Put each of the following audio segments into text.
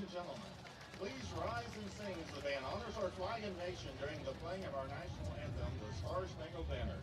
and gentlemen, please rise and sing as the band honors our flag and nation during the playing of our national anthem, the Star Spangled Banner.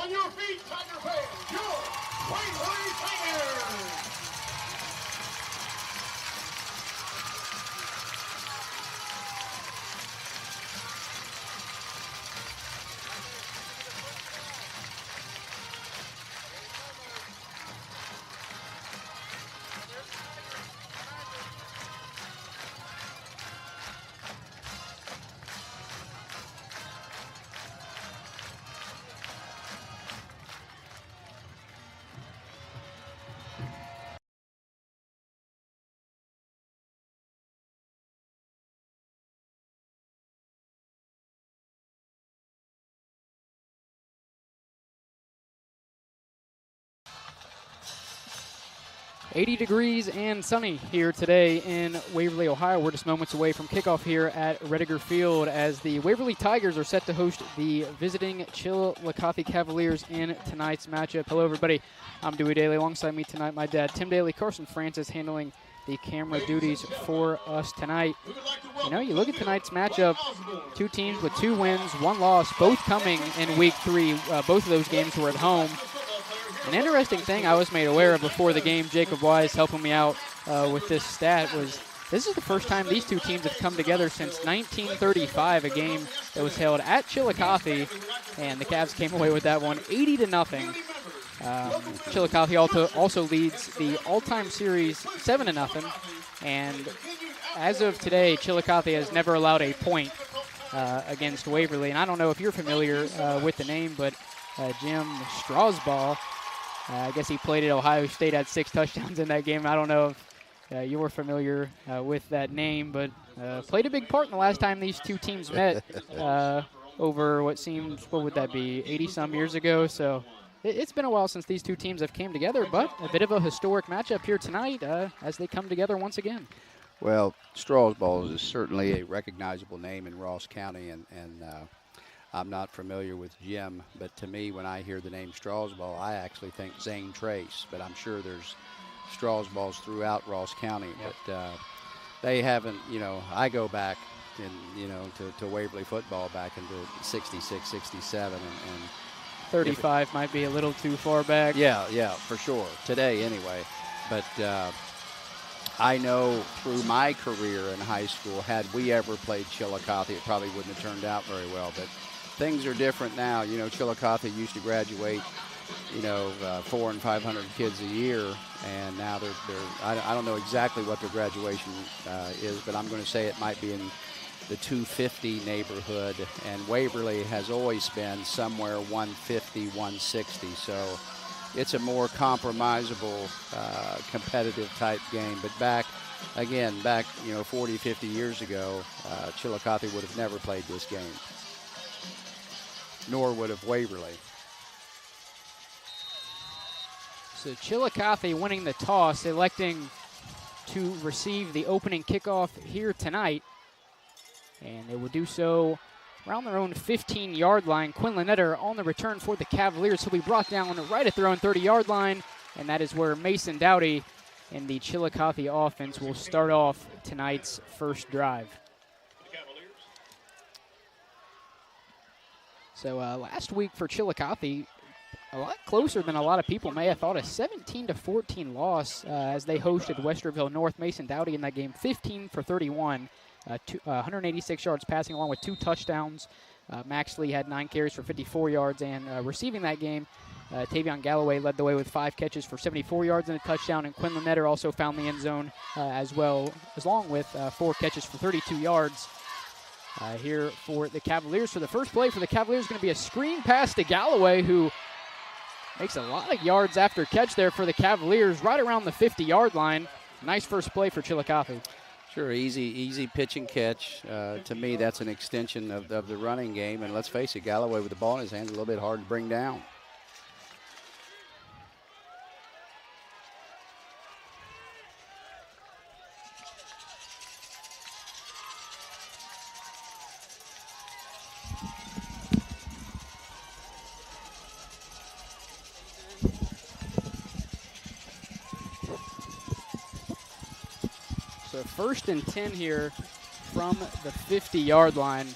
On your feet, Tiger fans, your Waverly Tigers! .80 degrees and sunny here today in Waverly, Ohio. We're just moments away from kickoff here at Reddiger Field as the Waverly Tigers are set to host the visiting Chillicothe Cavaliers in tonight's matchup. Hello, everybody. I'm Dewey Daly. Alongside me tonight, my dad, Tim Daly, Carson Francis, handling the camera duties for us tonight. You know, you look at tonight's matchup, two teams with 2 wins, 1 loss, both coming in week 3. Both of those games were at home. An interesting thing I was made aware of before the game, Jacob Wise helping me out with this stat, was this is the first time these two teams have come together since 1935, a game that was held at Chillicothe, and the Cavs came away with that one 80-0. Chillicothe also leads the all-time series 7-0, and as of today, Chillicothe has never allowed a point against Waverly. And I don't know if you're familiar with the name, but Jim Strasbaugh, I guess he played at Ohio State, had 6 touchdowns in that game. I don't know if you were familiar with that name, but played a big part in the last time these two teams met over what would that be, 80-some years ago. So it's been a while since these two teams have came together, but a bit of a historic matchup here tonight as they come together once again. Well, Strasbaugh is certainly a recognizable name in Ross County, and I'm not familiar with Jim, but to me, when I hear the name Strasbaugh, I actually think Zane Trace, but I'm sure there's Strasbaughs throughout Ross County. Yep. But they haven't, I go back to Waverly football back into 66, 67, and 35 might be a little too far back. Yeah, for sure. Today, anyway. But I know through my career in high school, had we ever played Chillicothe, it probably wouldn't have turned out very well. But things are different now. Chillicothe used to graduate, 400 and 500 kids a year, and now I don't know exactly what their graduation is, but I'm going to say it might be in the 250 neighborhood, and Waverly has always been somewhere 150, 160. So it's a more compromisable, competitive type game. But back 40, 50 years ago, Chillicothe would have never played this game, nor would have Waverly. So Chillicothe winning the toss, electing to receive the opening kickoff here tonight. And they will do so around their own 15-yard line. Quinlan Netter on the return for the Cavaliers. He'll be brought down right at their own 30-yard line, and that is where Mason Dowdy and the Chillicothe offense will start off tonight's first drive. So last week for Chillicothe, a lot closer than a lot of people may have thought. A 17-14 loss as they hosted Westerville North. Mason Dowdy in that game, 15 for 31. 186 yards passing along with 2 touchdowns. Max Lee had 9 carries for 54 yards, and receiving that game, Tavion Galloway led the way with 5 catches for 74 yards and a touchdown, and Quinlan Netter also found the end zone as well, along with 4 catches for 32 yards. Here for the Cavaliers. For the first play for the Cavaliers, going to be a screen pass to Galloway, who makes a lot of yards after catch there for the Cavaliers, right around the 50-yard line. Nice first play for Chillicothe. Sure, easy pitch and catch. To me, that's an extension of the running game. And let's face it, Galloway with the ball in his hands, a little bit hard to bring down. So 1st and 10 here from the 50-yard line.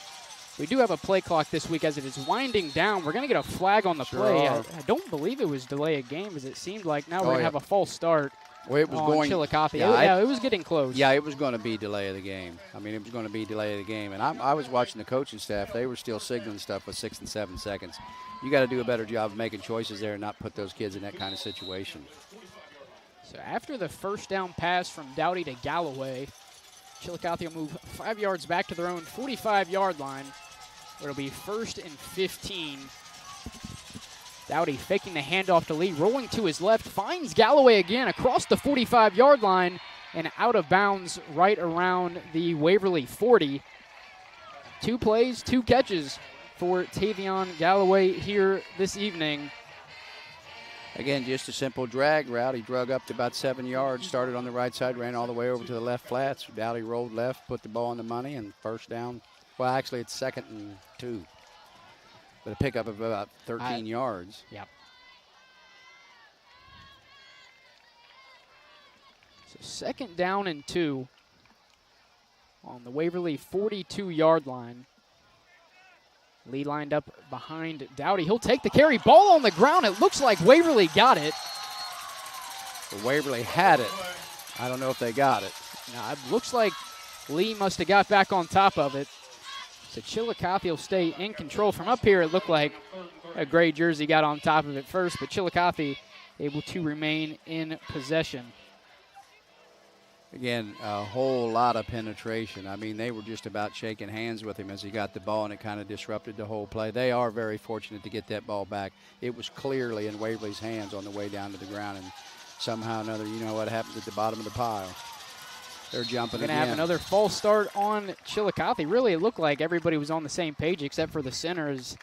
We do have a play clock this week as it is winding down. We're going to get a flag on the play. I don't believe it was delay of game, as it seemed like now we're going to have a false start. Well, it was on Chillicothe. It was getting close. Yeah, it was going to be delay of the game. I mean, it was going to be delay of the game. And I was watching the coaching staff. They were still signaling stuff with 6 and 7 seconds. You got to do a better job of making choices there and not put those kids in that kind of situation. So after the first down pass from Dowdy to Galloway, Chillicothe will move 5 yards back to their own 45-yard line. It'll be 1st and 15. Dowdy faking the handoff to Lee, rolling to his left, finds Galloway again across the 45-yard line and out of bounds right around the Waverly 40. 2 plays, 2 catches for Tavion Galloway here this evening. Again, just a simple drag route. He drug up to about 7 yards, started on the right side, ran all the way over to the left flats. Dowdy rolled left, put the ball on the money, and first down. Well, actually, it's 2nd and 2. But a pickup of about 13 yards. Yep. So 2nd down and 2 on the Waverly 42-yard line. Lee lined up behind Dowdy. He'll take the carry. Ball on the ground. It looks like Waverly got it. Well, Waverly had it. I don't know if they got it. No, it looks like Lee must have got back on top of it. So Chillicothe will stay in control. From up here, it looked like a gray jersey got on top of it first, but Chillicothe able to remain in possession. Again, a whole lot of penetration. I mean, they were just about shaking hands with him as he got the ball, and it kind of disrupted the whole play. They are very fortunate to get that ball back. It was clearly in Waverly's hands on the way down to the ground, and somehow or another, you know what happens at the bottom of the pile. They're jumping again. Going to have another false start on Chillicothe. Really, it looked like everybody was on the same page except for the centers.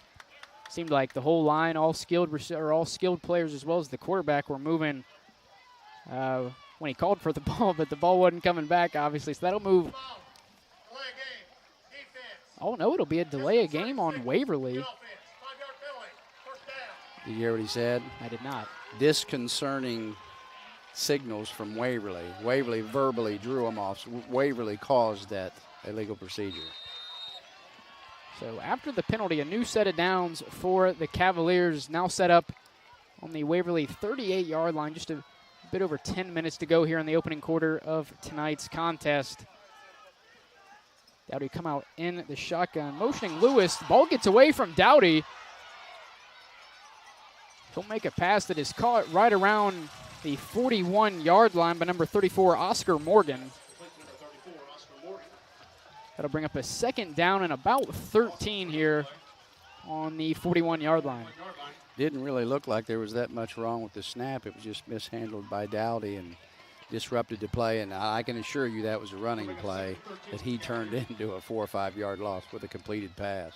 Seemed like the whole line, all skilled players as well as the quarterback were moving when he called for the ball, but the ball wasn't coming back, obviously. So that'll move. Oh, no, it'll be a delay of game on Waverly. Did you hear what he said? I did not. Disconcerting signals from Waverly. Waverly verbally drew him off. Waverly caused that illegal procedure. So after the penalty, a new set of downs for the Cavaliers now set up on the Waverly 38-yard line. Just a bit over 10 minutes to go here in the opening quarter of tonight's contest. Dowdy come out in the shotgun, motioning Lewis. The ball gets away from Dowdy. He'll make a pass that is caught right around the 41-yard line by number 34, Oscar Morgan. That'll bring up a 2nd down and about 13 here on the 41-yard line. Didn't really look like there was that much wrong with the snap. It was just mishandled by Dowdy and disrupted the play. And I can assure you that was a running play that he turned into a 4 or 5 yard loss with a completed pass.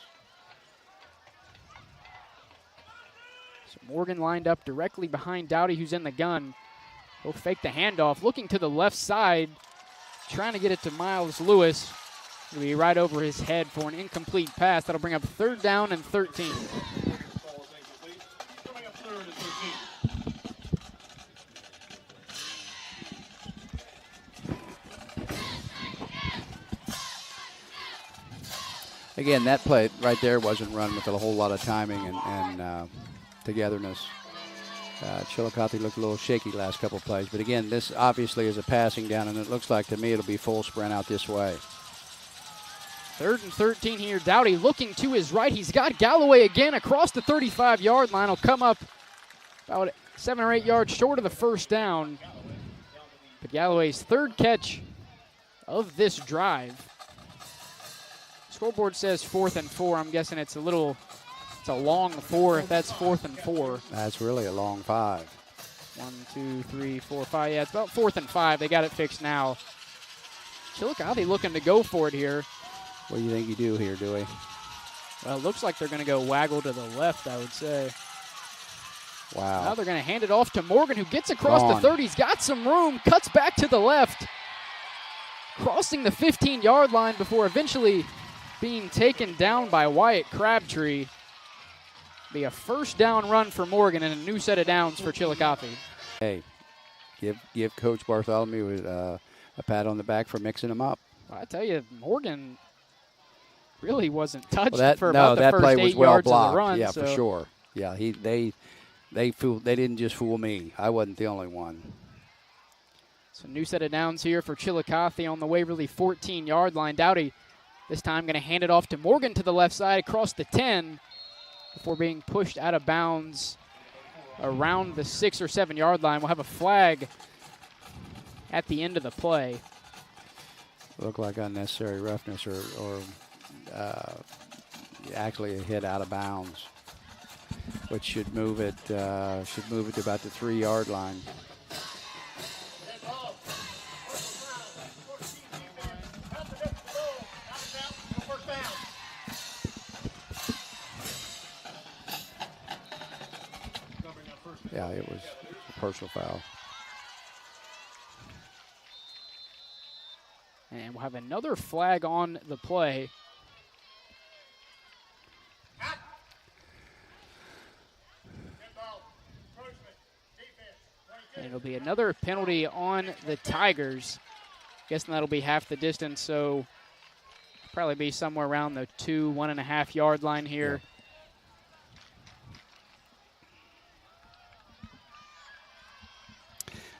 So Morgan lined up directly behind Dowdy, who's in the gun. He'll fake the handoff, looking to the left side, trying to get it to Miles Lewis. It'll be right over his head for an incomplete pass. That'll bring up 3rd down and 13. Again, that play right there wasn't run with a whole lot of timing and togetherness. Chillicothe looked a little shaky last couple plays. But again, this obviously is a passing down, and it looks like to me it'll be full sprint out this way. 3rd and 13 here. Dowdy looking to his right. He's got Galloway again across the 35-yard line. He'll come up about 7 or 8 yards short of the 1st down. But Galloway's 3rd catch of this drive. Scoreboard says 4th and 4. I'm guessing it's a long 4 if that's 4th and 4. That's really a long 5. 1, 2, 3, 4, 5. Yeah, it's about 4th and 5. They got it fixed now. Chillicothe looking to go for it here. What do you think you do here, Dewey? Well, it looks like they're going to go waggle to the left, I would say. Wow. Now they're going to hand it off to Morgan, who gets across the 30. He's got some room, cuts back to the left, crossing the 15-yard line before eventually being taken down by Wyatt Crabtree. Be a 1st down run for Morgan and a new set of downs for Chillicothe. Hey, give Coach Bartholomew a pat on the back for mixing them up. Well, I tell you, Morgan really wasn't touched for no, about the that first play 8 was well yards blocked. of the run. Yeah, so. for sure. Yeah, they didn't just fool me. I wasn't the only one. So new set of downs here for Chillicothe on the Waverly 14-yard line. Dowdy this time going to hand it off to Morgan to the left side across the 10 before being pushed out of bounds around the 6 or 7 yard line. We'll have a flag at the end of the play. Looked like unnecessary roughness or actually a hit out of bounds, which should move it to about the 3 yard line. Yeah, it was a personal foul. And we'll have another flag on the play. And it'll be another penalty on the Tigers. Guessing that'll be half the distance, so probably be somewhere around the 1.5 yard line here. Yeah.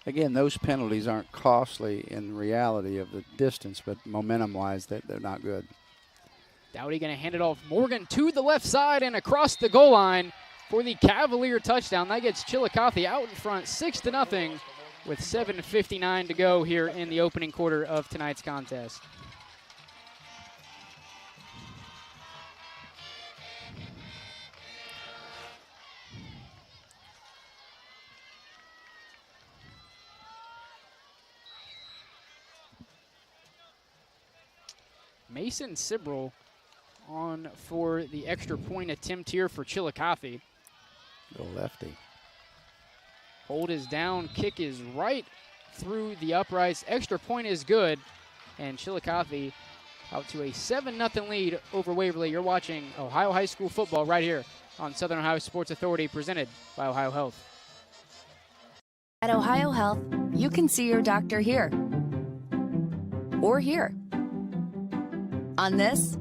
Again, those penalties aren't costly in reality of the distance, but momentum-wise, they're not good. Dowdy going to hand it off Morgan to the left side and across the goal line for the Cavalier touchdown. That gets Chillicothe out in front 6-0 with 7:59 to go here in the opening quarter of tonight's contest. Mason Sibrel on for the extra point attempt here for Chillicothe. Little lefty. Hold is down, kick is right through the uprights. Extra point is good, and Chillicothe out to a 7-0 lead over Waverly. You're watching Ohio High School football right here on Southern Ohio Sports Authority, presented by OhioHealth. At OhioHealth, you can see your doctor here or here. On this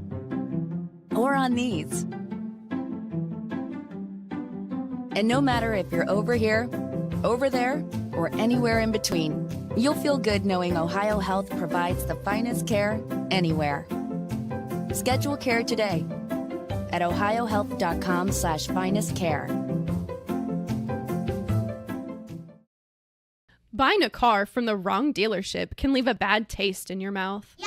or on these. And no matter if you're over here, over there, or anywhere in between, you'll feel good knowing OhioHealth provides the finest care anywhere. Schedule care today at ohiohealth.com/finestcare. Buying a car from the wrong dealership can leave a bad taste in your mouth. Yuck!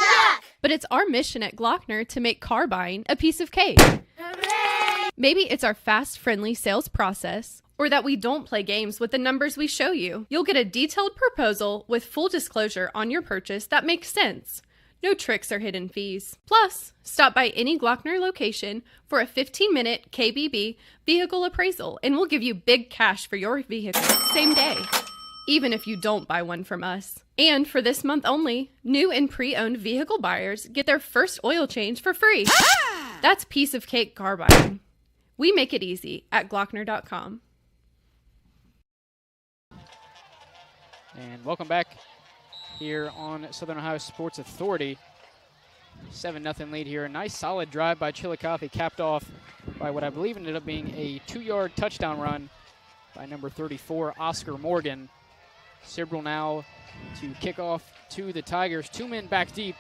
But it's our mission at Glockner to make car buying a piece of cake. Hooray! Maybe it's our fast, friendly sales process, or that we don't play games with the numbers we show you. You'll get a detailed proposal with full disclosure on your purchase that makes sense. No tricks or hidden fees. Plus, stop by any Glockner location for a 15-minute KBB vehicle appraisal, and we'll give you big cash for your vehicle same day, even if you don't buy one from us. And for this month only, new and pre-owned vehicle buyers get their first oil change for free. That's piece of cake car buying. We make it easy at Glockner.com. And welcome back here on Southern Ohio Sports Authority. 7-0 lead here. A nice solid drive by Chillicothe, capped off by what I believe ended up being a 2-yard touchdown run by number 34, Oscar Morgan. Sibrel now to kick off to the Tigers. 2 men back deep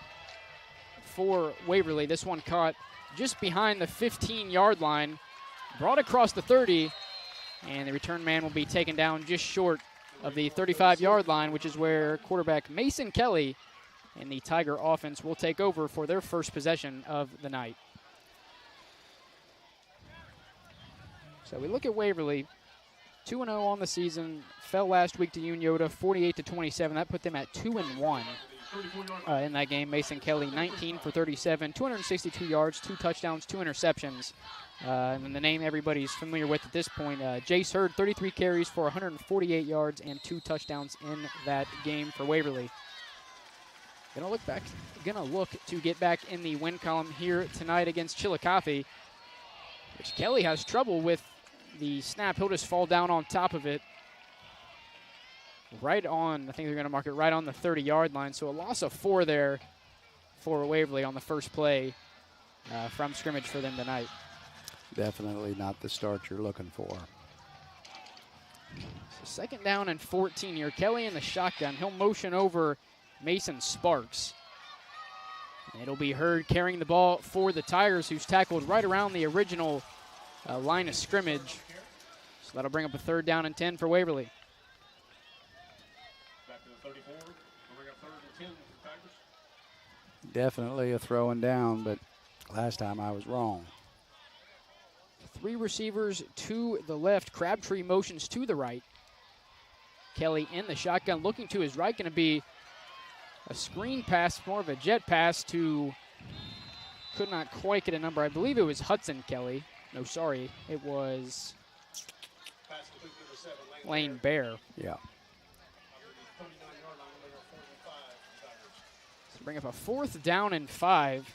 for Waverly. This one caught just behind the 15-yard line, brought across the 30, and the return man will be taken down just short of the 35-yard line, which is where quarterback Mason Kelly and the Tiger offense will take over for their first possession of the night. So we look at Waverly, 2-0 on the season, fell last week to Unioda, 48-27. That put them at 2-1 in that game. Mason Kelly, 19 for 37, 262 yards, 2 touchdowns, 2 interceptions. And then the name everybody's familiar with at this point, Jace Hurd, 33 carries for 148 yards and 2 touchdowns in that game for Waverly. Gonna look to get back in the win column here tonight against Chillicothe, which Kelly has trouble with the snap. He'll just fall down on top of it. Right on, I think they're going to mark it right on the 30-yard line. So a loss of 4 there for Waverly on the first play from scrimmage for them tonight. Definitely not the start you're looking for. So 2nd down and 14 here. Kelly in the shotgun. He'll motion over Mason Sparks. And it'll be Hurd carrying the ball for the Tigers, who's tackled right around the original line of scrimmage. So that'll bring up a 3rd down and 10 for Waverly. Back to the 34. We'll bring up 3rd and 10 for the Tigers. Definitely a throwing down, but last time I was wrong. 3 receivers to the left. Crabtree motions to the right. Kelly in the shotgun, looking to his right. Going to be a screen pass, more of a jet pass to, could not quite get a number. I believe it was Hudson Kelly. No, sorry. It was Lane Bear. Yeah. So bring up a 4th down and 5.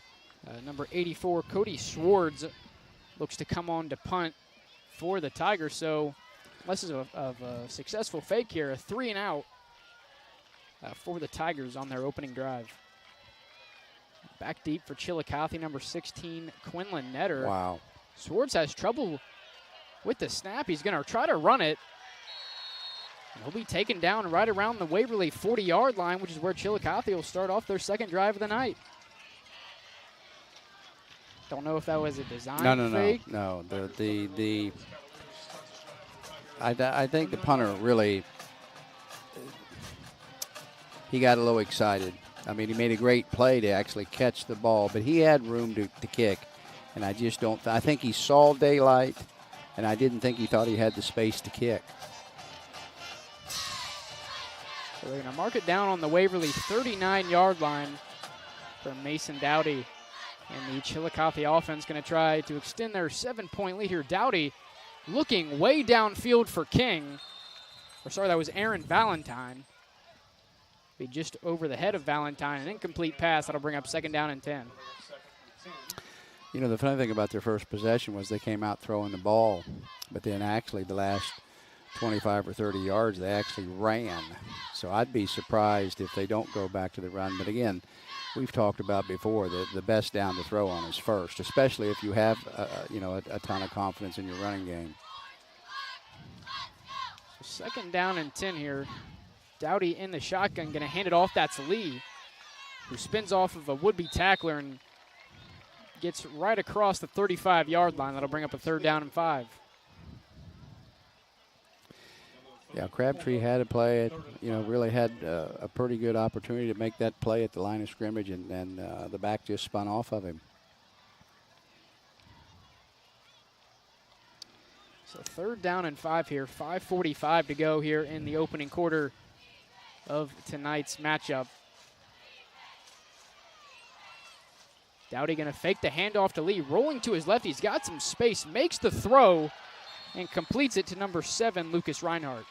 Number 84, Cody Swartz, looks to come on to punt for the Tigers. So less of a successful fake here, a 3 and out for the Tigers on their opening drive. Back deep for Chillicothe, number 16, Quinlan Netter. Wow. Swartz has trouble with the snap. He's going to try to run it. And he'll be taken down right around the Waverly 40-yard line, which is where Chillicothe will start off their 2nd drive of the night. Don't know if that was a design fake. No. I think the punter really, he got a little excited. I mean, he made a great play to actually catch the ball, but he had room to kick. And I just don't, I think he saw daylight, and I didn't think he thought he had the space to kick. So they're going to mark it down on the Waverly 39-yard line for Mason Dowdy. And the Chillicothe offense going to try to extend their 7-point lead here. Dowdy looking way downfield for King. Or sorry, that was Aaron Valentine. Be just over the head of Valentine. An incomplete pass. That'll bring up 2nd down and 10. You know, the funny thing about their first possession was they came out throwing the ball. But then actually the last 25 or 30 yards, they actually ran. So I'd be surprised if they don't go back to the run. But again, we've talked about before that the best down to throw on is first, especially if you have, a ton of confidence in your running game. So 2nd down and 10 here. Dowdy in the shotgun, going to hand it off. That's Lee, who spins off of a would-be tackler and gets right across the 35-yard line. That'll bring up a 3rd down and 5. Yeah, Crabtree had to play it, really had a pretty good opportunity to make that play at the line of scrimmage, and the back just spun off of him. So 3rd down and 5 here, 5:45 to go here in the opening quarter of tonight's matchup. Dowdy going to fake the handoff to Lee, rolling to his left. He's got some space, makes the throw, and completes it to number 7, Lucas Reinhardt.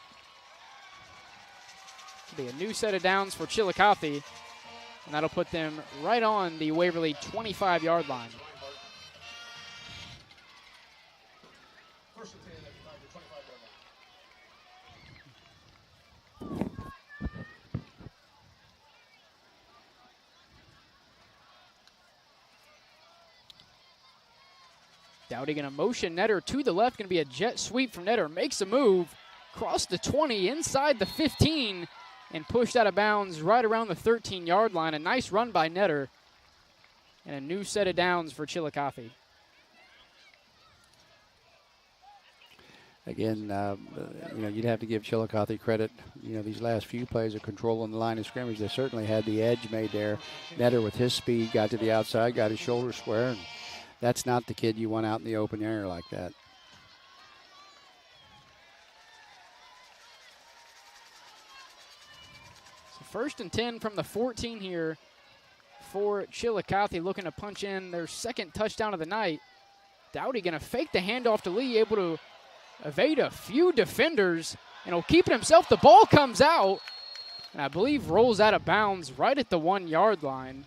It'll be a new set of downs for Chillicothe, and that'll put them right on the Waverly 25-yard line. Dowdy going to motion Netter to the left. Going to be a jet sweep from Netter. Makes a move. Crossed the 20, inside the 15, and pushed out of bounds right around the 13-yard line. A nice run by Netter. And a new set of downs for Chillicothe. Again, you'd have to give Chillicothe credit. These last few plays of controlling the line of scrimmage, they certainly had the edge made there. Netter with his speed got to the outside, got his shoulder square, and that's not the kid you want out in the open air like that. So 1st and 10 from the 14 here for Chillicothe, looking to punch in their 2nd touchdown of the night. Dowdy going to fake the handoff to Lee, able to evade a few defenders, and he'll keep it himself. The ball comes out, and I believe rolls out of bounds right at the 1-yard line.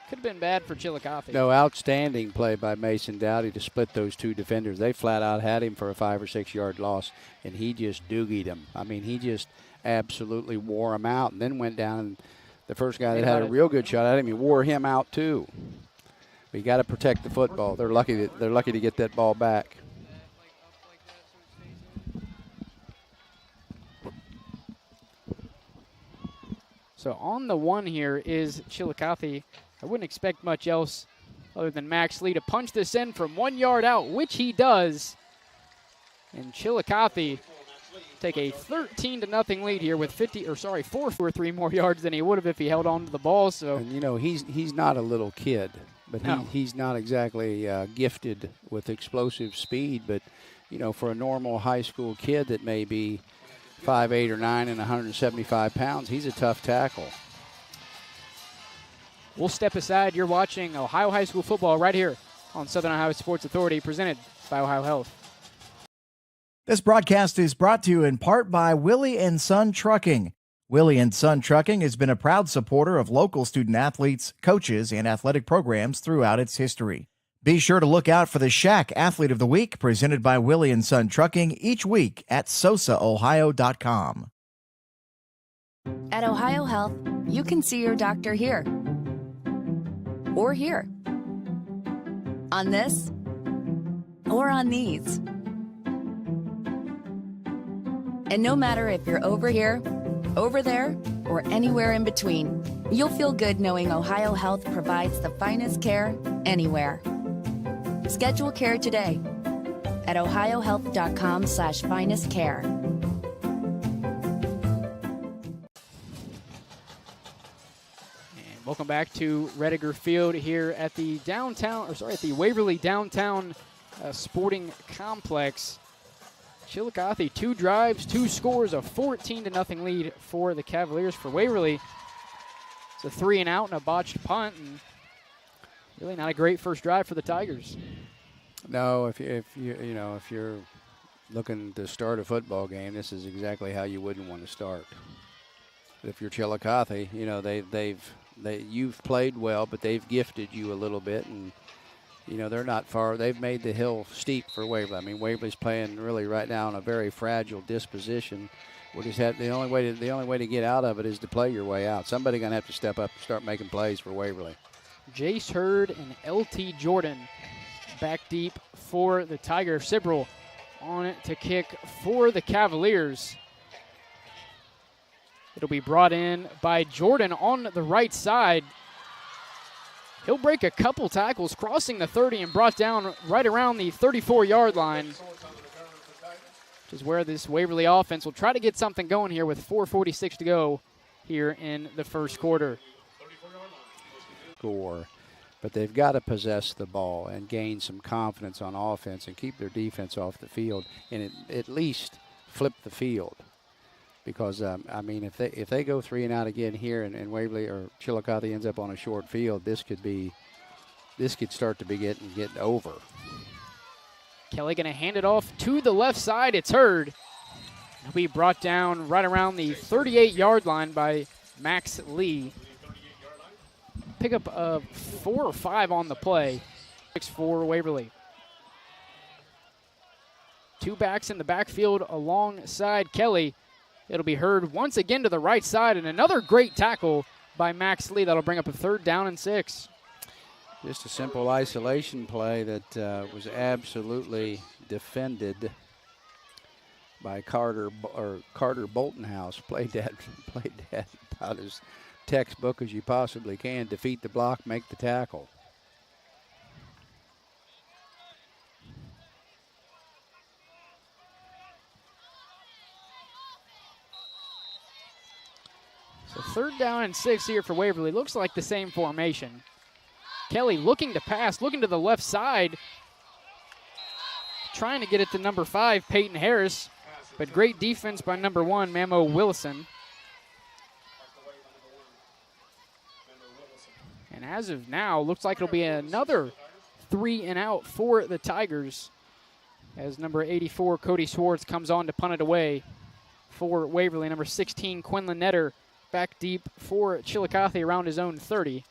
Could have been bad for Chillicothe. No, outstanding play by Mason Dowdy to split those two defenders. They flat out had him for a 5 or 6 yard loss, and he just doogied him. I mean, he just absolutely wore him out, and then went down, and the first guy that had a real good shot at him, he wore him out too. You got to protect the football. They're lucky to get that ball back. So on the one here is Chillicothe. I wouldn't expect much else other than Max Lee to punch this in from 1 yard out, which he does. And Chillicothe take a 13-0 lead here with 4 or 3 more yards than he would have if he held on to the ball. So, and he's not a little kid, but no. he's not exactly gifted with explosive speed. But for a normal high school kid that may be 5'8" or 9" and 175 pounds, he's a tough tackle. We'll step aside. You're watching Ohio High School football right here on Southern Ohio Sports Authority, presented by OhioHealth. This broadcast is brought to you in part by Willie & Son Trucking. Willie & Son Trucking has been a proud supporter of local student-athletes, coaches, and athletic programs throughout its history. Be sure to look out for the Shack Athlete of the Week, presented by Willie & Son Trucking, each week at SOSAOhio.com. At OhioHealth, you can see your doctor here or here, on this or on these. And no matter if you're over here, over there, or anywhere in between, you'll feel good knowing OhioHealth provides the finest care anywhere. Schedule care today at ohiohealth.com/finestcare. And welcome back to Rediger Field here at the Waverly Downtown Sporting Complex. Chillicothe, 2 drives, 2 scores, a 14-0 lead for the Cavaliers. For Waverly, it's a 3-and-out and a botched punt, and really not a great first drive for the Tigers. No, if you're looking to start a football game, this is exactly how you wouldn't want to start. But if you're Chillicothe, you've played well, but they've gifted you a little bit, and they're not far. They've made the hill steep for Waverly. I mean, Waverly's playing really right now in a very fragile disposition. The only way to get out of it is to play your way out. Somebody's going to have to step up and start making plays for Waverly. Jace Hurd and L.T. Jordan back deep for the Tigers. Sibrel on it to kick for the Cavaliers. It'll be brought in by Jordan on the right side. He'll break a couple tackles, crossing the 30 and brought down right around the 34-yard line, which is where this Waverly offense will try to get something going here with 4:46 to go here in the first quarter. But they've got to possess the ball and gain some confidence on offense and keep their defense off the field and at least flip the field. Because, if they go 3-and-out again here and Waverly or Chillicothe ends up on a short field, this could start to be getting over. Kelly going to hand it off to the left side. It's Hurd. He'll be brought down right around the 38-yard line by Max Lee. Pick up 4 or 5 on the play. 6 for Waverly. 2 backs in the backfield alongside Kelly. It'll be Hurd once again to the right side, and another great tackle by Max Lee. That'll bring up a 3rd down and 6. Just a simple isolation play that was absolutely defended by Carter Boltonhouse. Played that about as textbook as you possibly can. Defeat the block, make the tackle. So 3rd down and 6 here for Waverly. Looks like the same formation. Kelly looking to pass, looking to the left side. Trying to get it to number 5, Peyton Harris. But great defense by number 1, Mamo Wilson. And as of now, looks like it'll be another 3-and-out for the Tigers. As number 84, Cody Swartz, comes on to punt it away for Waverly. Number 16, Quinlan Netter, back deep for Chillicothe around his own 30.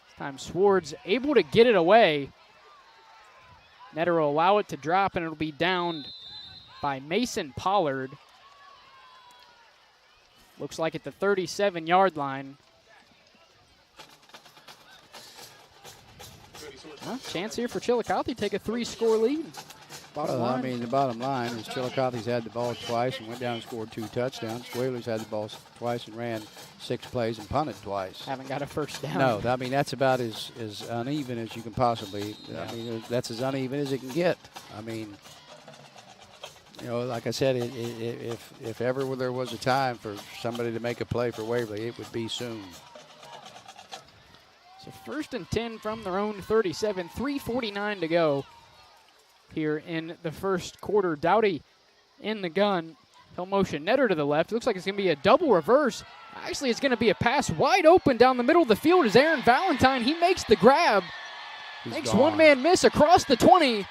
This time Swartz able to get it away. Netter will allow it to drop, and it'll be downed by Mason Pollard. Looks like at the 37-yard line. Chance here for Chillicothe to take a 3-score lead. I mean, the bottom line is Chillicothe's had the ball twice and went down and scored 2 touchdowns. Waverly's had the ball twice and ran 6 plays and punted twice. Haven't got a first down. No, I mean, that's about as uneven as you can possibly. I mean, that's as uneven as it can get. I mean, you know, like I said, if ever there was a time for somebody to make a play for Waverly, it would be soon. So 1st and 10 from their own 37, 3:49 to go here in the first quarter. Dowdy in the gun. He'll motion Netter to the left. It looks like it's going to be a double reverse. Actually, it's going to be a pass wide open down the middle of the field as Aaron Valentine. He makes the grab. Makes one-man miss across the 20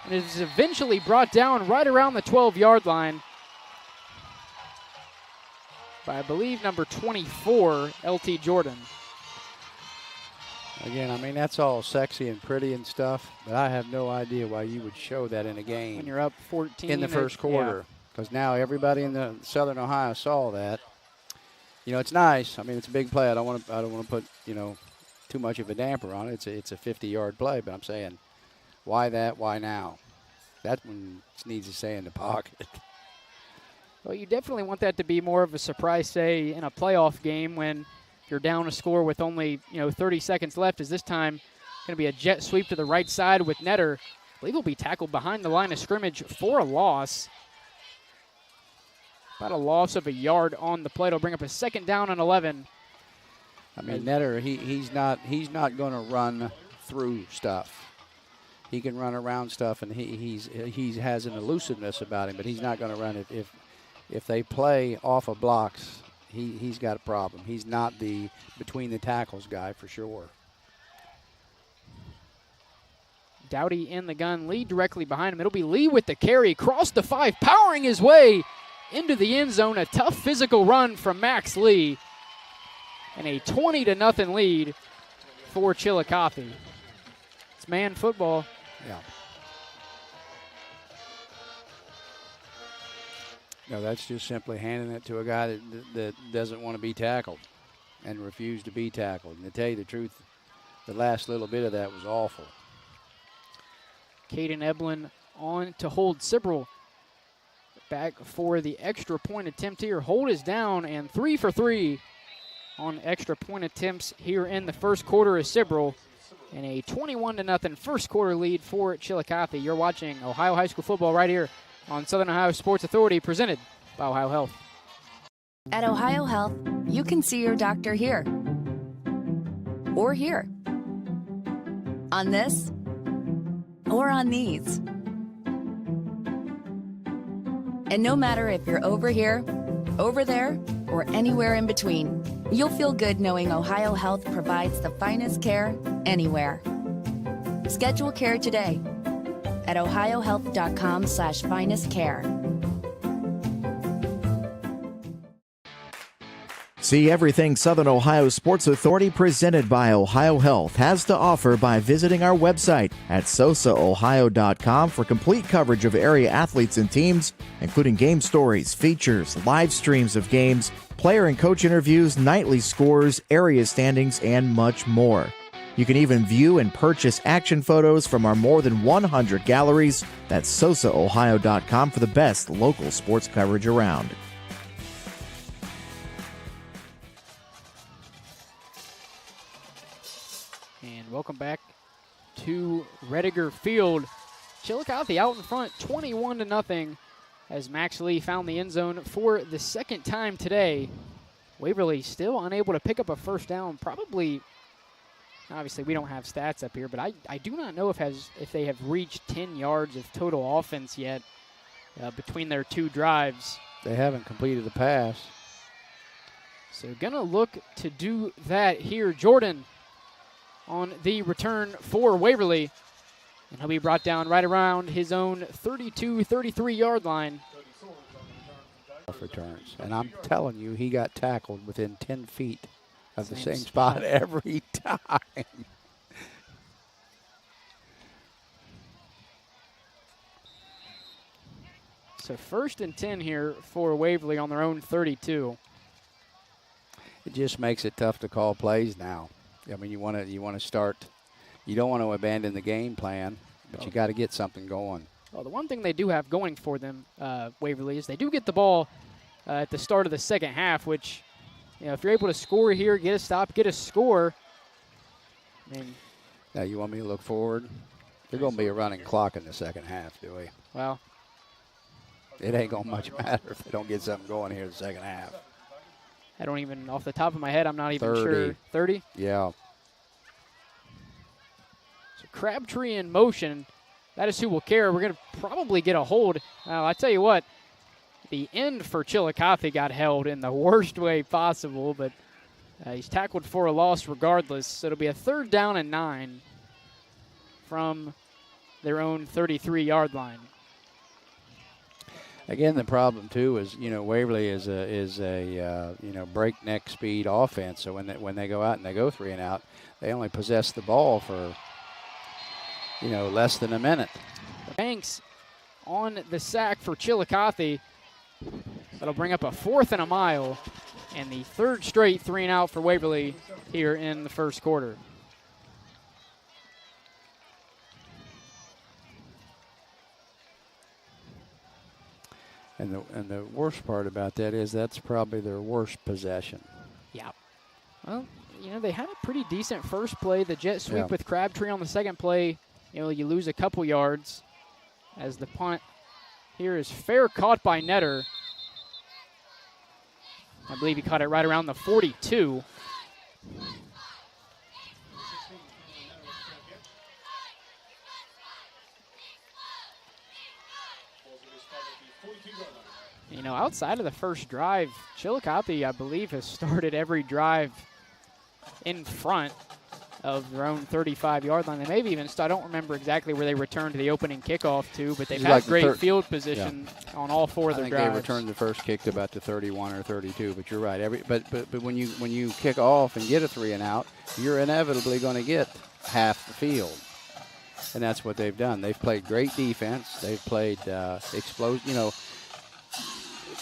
and is eventually brought down right around the 12-yard line by, I believe, number 24, L.T. Jordan. Again, I mean, that's all sexy and pretty and stuff, but I have no idea why you would show that in a game. When you're up 14. In the first quarter. Because now everybody in the Southern Ohio saw that. You know, it's nice. I mean, it's a big play. I don't want to put, you know, too much of a damper on it. It's a 50-yard play, but I'm saying, why that? Why now? That one needs to stay in the pocket. Well, you definitely want that to be more of a surprise, say, in a playoff game when you're down a score with only, 30 seconds left. Is this time going to be a jet sweep to the right side with Netter? I believe he'll be tackled behind the line of scrimmage for a loss. About a loss of a yard on the play. It'll bring up a 2nd down and 11. I mean, Netter, he's not going to run through stuff. He can run around stuff, and he has an elusiveness about him, but he's not going to run it. If they play off of blocks, he's got a problem. He's not the between the tackles guy for sure. Dowdy in the gun, Lee directly behind him. It'll be Lee with the carry, cross the 5, powering his way into the end zone. A tough physical run from Max Lee, and a 20-0 lead for Chillicothe. It's man football. Yeah. No, that's just simply handing it to a guy that doesn't want to be tackled and refuse to be tackled. And to tell you the truth, the last little bit of that was awful. Caden Eblin on to hold Sibrel. Back for the extra point attempt here. Hold is down, and 3 for 3 on extra point attempts here in the first quarter is Sibrel. And a 21-0 first quarter lead for Chillicothe. You're watching Ohio High School football right here on Southern Ohio Sports Authority, presented by OhioHealth. At OhioHealth, you can see your doctor here or here, on this or on these. And no matter if you're over here, over there, or anywhere in between, you'll feel good knowing OhioHealth provides the finest care anywhere. Schedule care today at ohiohealth.com/finestcare. See everything Southern Ohio Sports Authority presented by OhioHealth has to offer by visiting our website at SOSAOhio.com for complete coverage of area athletes and teams, including game stories, features, live streams of games, player and coach interviews, nightly scores, area standings, and much more. You can even view and purchase action photos from our more than 100 galleries. That's SOSAOhio.com for the best local sports coverage around. And welcome back to Rediger Field. Chillicothe out in front, 21-0, as Max Lee found the end zone for the 2nd time today. Waverly still unable to pick up a first down. Probably, obviously we don't have stats up here, but I do not know if they have reached 10 yards of total offense yet between their 2 drives. They haven't completed a pass. So gonna look to do that here. Jordan on the return for Waverly. And he'll be brought down right around his own 33-yard line. Returns. And I'm telling you, he got tackled within 10 feet of the same spot every time. So 1st and 10 here for Waverly on their own 32. It just makes it tough to call plays now. I mean, you want to start. You don't want to abandon the game plan, but you got to get something going. Well, the one thing they do have going for them, Waverly, is they do get the ball at the start of the second half, which, if you're able to score here, get a stop, get a score. I mean, now you want me to look forward? There's going to be a running clock in the second half, do we? Well, it ain't going to much matter if they don't get something going here in the second half. I don't even, off the top of my head, I'm not even 30. sure. 30? Yeah. So Crabtree in motion. That is who will care. We're going to probably get a hold. I tell you what, the end for Chillicothe got held in the worst way possible, but he's tackled for a loss regardless. So it'll be a 3rd down and 9 from their own 33-yard line. Again, the problem too is Waverly is a breakneck speed offense. So when they go out and they go 3 and out, they only possess the ball for less than a minute. Banks on the sack for Chillicothe. That'll bring up a 4th and a mile, and the 3rd straight 3 and out for Waverly here in the first quarter. And the worst part about that is that's probably their worst possession. Yeah. Well, they had a pretty decent first play. The jet sweep Yeah. with Crabtree on the second play. You lose a couple yards as the punt here is fair, caught by Netter. I believe he caught it right around the 42. Outside of the first drive, Chillicothe, I believe, has started every drive in front of their own 35-yard line. They maybe even I don't remember exactly where they returned to the opening kickoff to, but they've had great field position on all 4 of their drives. I think they returned the first kick to about the 31 or 32, but you're right. But when you kick off and get a 3 and out, you're inevitably going to get half the field. And that's what they've done. They've played great defense. They've played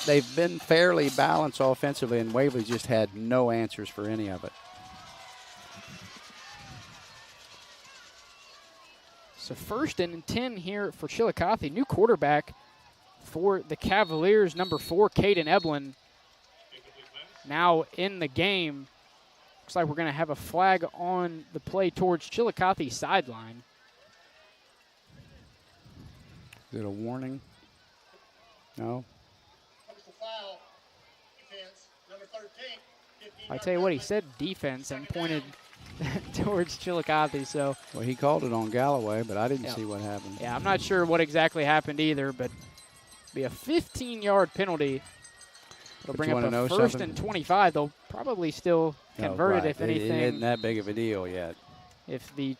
they've been fairly balanced offensively, and Waverly just had no answers for any of it. So 1st and 10 here for Chillicothe. New quarterback for the Cavaliers, number 4, Caden Eblin, now in the game. Looks like we're going to have a flag on the play towards Chillicothe sideline. Is it a warning? No? I tell you what, he said defense and pointed towards Chillicothe. So, well, he called it on Galloway, but I didn't see what happened. Yeah, I'm not sure what exactly happened either, but it'll be a 15-yard penalty. It'll bring up a 1st and 25. They'll probably still convert it if anything. It isn't that big of a deal yet. If the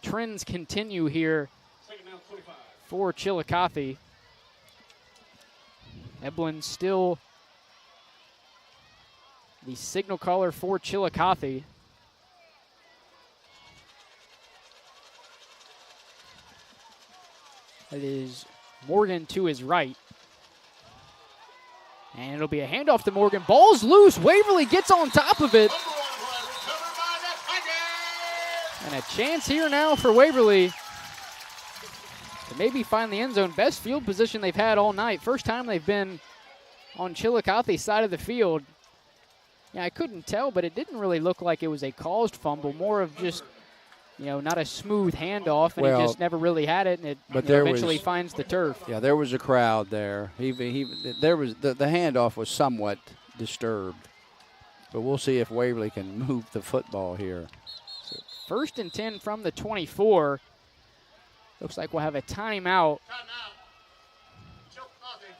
trends continue here for Chillicothe. Eblin still the signal caller for Chillicothe. It is Morgan to his right. And it'll be a handoff to Morgan. Ball's loose. Waverly gets on top of it. And a chance here now for Waverly to maybe find the end zone. Best field position they've had all night. First time they've been on Chillicothe's side of the field. Yeah, I couldn't tell, but it didn't really look like it was a caused fumble. More of just, not a smooth handoff, and he just never really had it, and it eventually finds the turf. Yeah, there was a crowd there. There was the handoff was somewhat disturbed, but we'll see if Waverly can move the football here. So 1st and 10 from the 24. Looks like we'll have a timeout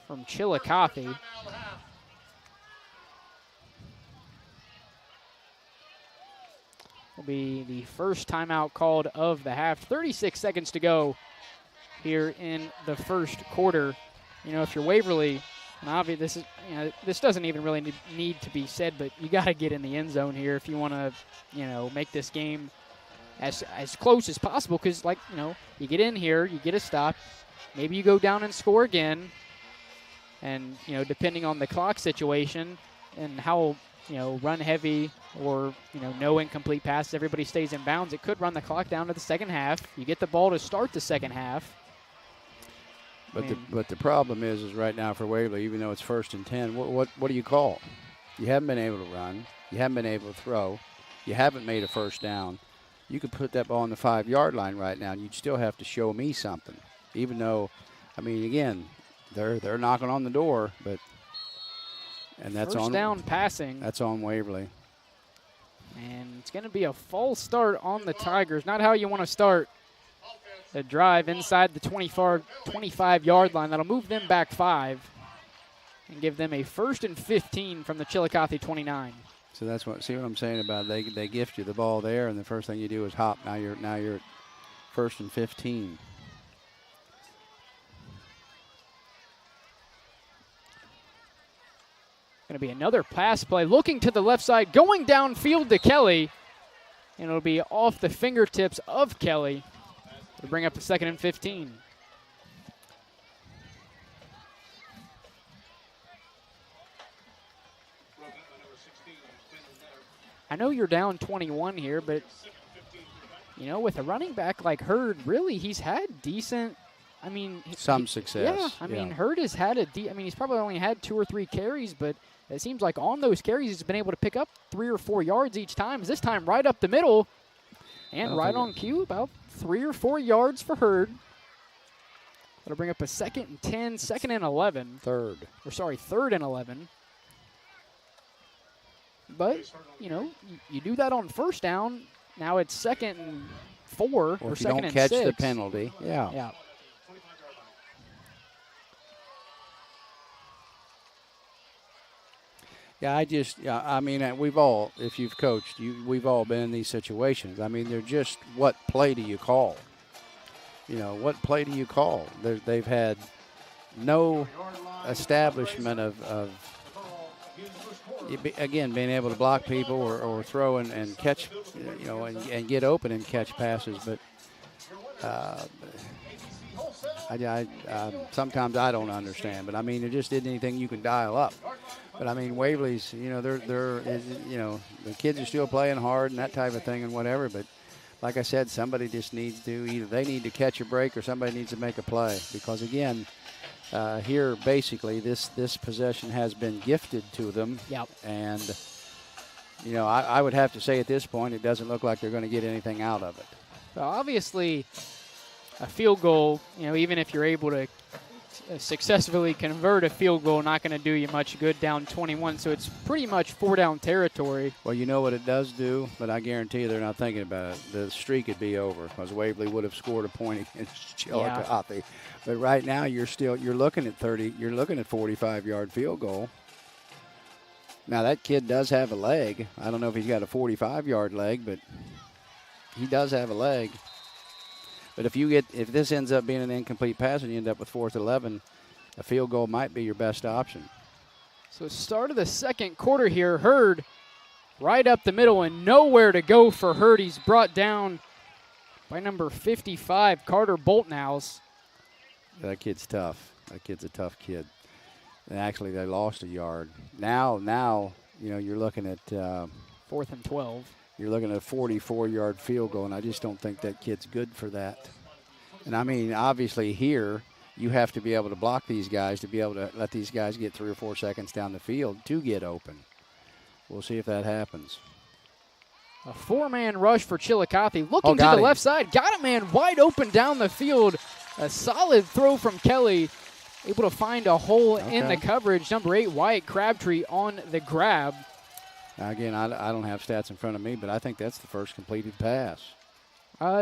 from Chillicothe. Will be the first timeout called of the half. 36 seconds to go here in the first quarter. If you're Waverly, and obviously this doesn't even really need to be said, but you got to get in the end zone here if you want to, make this game as close as possible. Because, you get in here, you get a stop, maybe you go down and score again, And, depending on the clock situation and how, run heavy or, no incomplete passes, everybody stays in bounds, it could run the clock down to the second half. You get the ball to start the second half. But the problem is right now for Waverly, even though it's 1st and 10, what do you call? You haven't been able to run. You haven't been able to throw. You haven't made a first down. You could put that ball on the 5-yard line right now, and you'd still have to show me something. Even though, again, they're knocking on the door, and that's first down passing. That's on Waverly. And it's going to be a false start on the Tigers. Not how you want to start a drive inside the 25-yard line. That'll move them back 5 and give them a 1st and 15 from the Chillicothe 29. So see what I'm saying about they gift you the ball there, and the first thing you do is hop. Now you're at 1st and 15. Going to be another pass play. Looking to the left side, going downfield to Kelly, and it'll be off the fingertips of Kelly to bring up the 2nd and 15. I know you're down 21 here, but, with a running back like Hurd, really, he's had decent, some success. Yeah, Hurd has had he's probably only had 2 or 3 carries, but it seems like on those carries he's been able to pick up 3 or 4 yards each time. This time right up the middle and right on cue, about 3 or 4 yards for Hurd. That'll bring up a 2nd and 10, 2nd and 11. 3rd and 11. But, you do that on 1st down. Now it's 2nd and 4 or 2nd and 6. If you don't catch the penalty, Yeah. Yeah, we've all, if you've coached, we've all been in these situations. They're just, what play do you call? What play do you call? They've had no establishment of again, being able to block people or throw and catch, and get open and catch passes. But sometimes I don't understand. But, there just isn't anything you can dial up. But, Waverly's, the kids are still playing hard and that type of thing and whatever. But, like I said, somebody just needs to either they need to catch a break or somebody needs to make a play. Because, again, here basically this possession has been gifted to them. Yep. And, I would have to say at this point it doesn't look like they're going to get anything out of it. Well, obviously, a field goal, even if you're able to successfully convert a field goal, not going to do you much good down 21. So it's pretty much 4-down territory. Well, you know what it does do, but I guarantee you they're not thinking about it. The streak would be over because Waverly would have scored a point against Chillicothe. Yeah. But right now you're looking at 30. You're looking at 45-yard field goal. Now that kid does have a leg. I don't know if he's got a 45-yard leg, but he does have a leg. But if this ends up being an incomplete pass and you end up with 4th and 11, a field goal might be your best option. So start of the 2nd quarter here. Hurd right up the middle and nowhere to go for Hurd. He's brought down by number 55, Carter Boltnhouse. That kid's tough. That kid's a tough kid. And actually, they lost a yard. Now, you're looking at 4th and 12. You're looking at a 44-yard field goal, and I just don't think that kid's good for that. And, obviously here you have to be able to block these guys to be able to let these guys get 3 or 4 seconds down the field to get open. We'll see if that happens. A 4-man rush for Chillicothe. Looking to the left side. Got a man wide open down the field. A solid throw from Kelly. Able to find a hole in the coverage. Number 8, Wyatt Crabtree on the grab. Now, again, I don't have stats in front of me, but I think that's the first completed pass.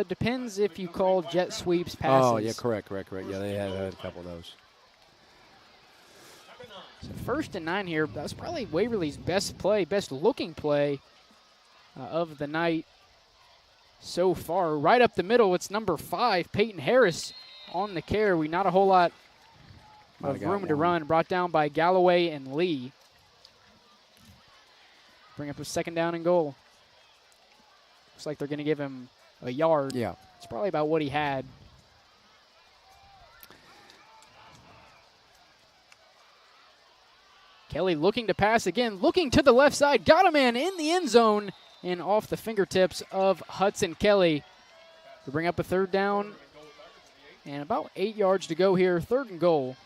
Depends if you call jet sweeps passes. Oh, yeah, correct. Yeah, they have had a couple of those. So 1st and 9 here. That's probably Waverly's best looking play of the night so far. Right up the middle, it's number 5, Peyton Harris on the carry. Not a whole lot of room to run. Brought down by Galloway and Lee. Bring up a 2nd down and goal. Looks like they're going to give him a yard. Yeah. It's probably about what he had. Kelly looking to pass again, looking to the left side, got a man in the end zone and off the fingertips of Hudson Kelly to bring up a third down and about 8 yards to go here, 3rd and goal.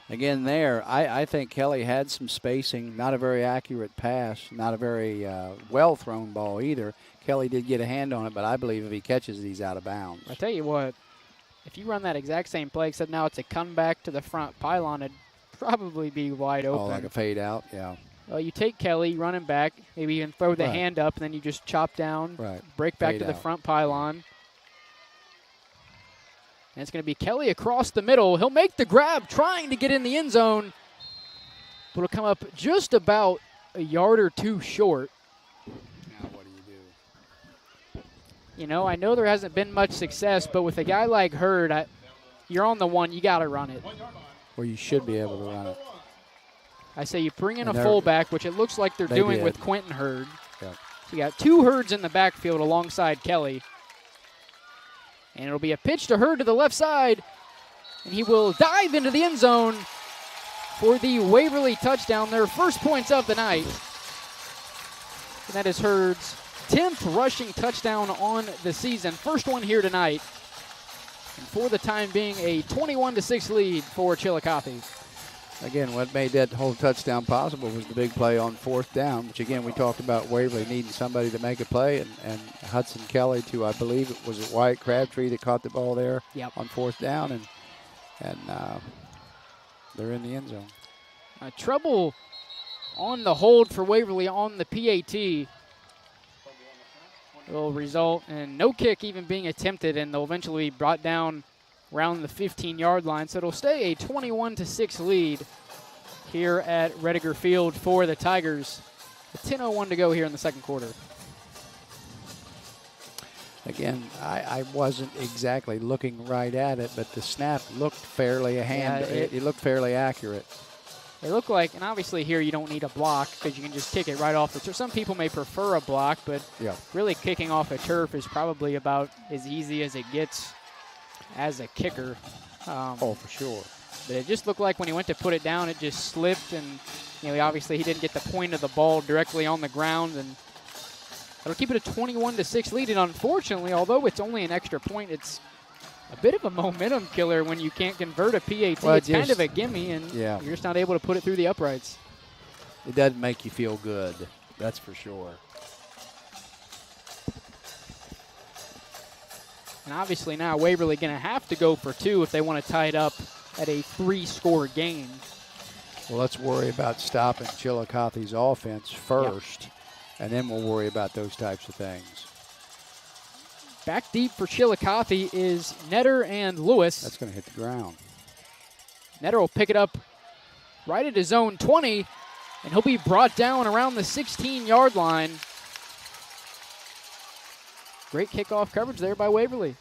Again there, I think Kelly had some spacing, not a very accurate pass, not a very well-thrown ball either. Kelly did get a hand on it, but I believe if he catches it, he's out of bounds. I tell you what, if you run that exact same play, except now it's a comeback to the front pylon, it'd probably be wide open. Oh, like a fade out, yeah. Well, you take Kelly, running back, maybe even throw the hand up, and then you just chop down, break back fade to the out. front pylon. And it's going to be Kelly across the middle. He'll make the grab, trying to get in the end zone, but it'll come up just about a yard or two short. Now what do you do? You know, I know there hasn't been much success, but with a guy like Hurd, you're on the one, you got to run it. Well, you should be able to run it. I say you bring in a fullback, which it looks like they're doing with Quentin Hurd. Yep. So you got 2 Hurds in the backfield alongside Kelly. And it'll be a pitch to Hurd to the left side, and he will dive into the end zone for the Waverly touchdown, their first points of the night. And that is Hurd's 10th rushing touchdown on the season, first one here tonight. And for the time being, a 21-6 lead for Chillicothe. Again, what made that whole touchdown possible was the big play on 4th down, which, again, we talked about Waverly needing somebody to make a play, and Hudson Kelly to, I believe, was it Wyatt Crabtree that caught the ball there on 4th down, and they're in the end zone. Trouble on the hold for Waverly on the PAT. Will result in no kick even being attempted, and they'll eventually be brought down around the 15-yard line. So it'll stay a 21-6 lead here at Rediger Field for the Tigers. A 10:01 to go here in the second quarter. Again, I wasn't exactly looking right at it, but the snap looked fairly it looked fairly accurate. They look like, and obviously here you don't need a block because you can just kick it right off the turf. Some people may prefer a block, but really kicking off a turf is probably about as easy as it gets as a kicker. For sure. But it just looked like when he went to put it down, it just slipped, and obviously he didn't get the point of the ball directly on the ground, and it'll keep it a 21-6 lead. And unfortunately, although it's only an extra point, it's a bit of a momentum killer when you can't convert a PAT. Well, it's kind of a gimme, and you're just not able to put it through the uprights. It doesn't make you feel good, that's for sure. And obviously now Waverly going to have to go for 2 if they want to tie it up at a 3-score game. Well, let's worry about stopping Chillicothe's offense first, and then we'll worry about those types of things. Back deep for Chillicothe is Netter and Lewis. That's going to hit the ground. Netter will pick it up right at his own 20, and he'll be brought down around the 16-yard line. Great kickoff coverage there by Waverly.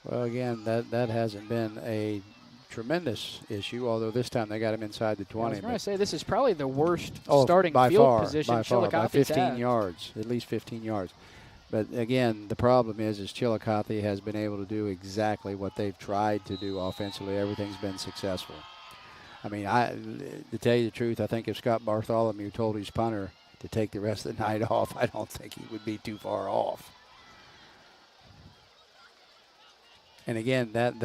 Well, again, that hasn't been a tremendous issue, although this time they got him inside the 20. I was going to say this is probably the worst Oh, starting by field far, position by far, by Chillicothe's 15 had. yards, at least 15 yards. But again, the problem is Chillicothe has been able to do exactly what they've tried to do offensively. Everything's been successful. I mean, to tell you the truth, I think if Scott Bartholomew told his punter to take the rest of the night off, I don't think he would be too far off. And again, that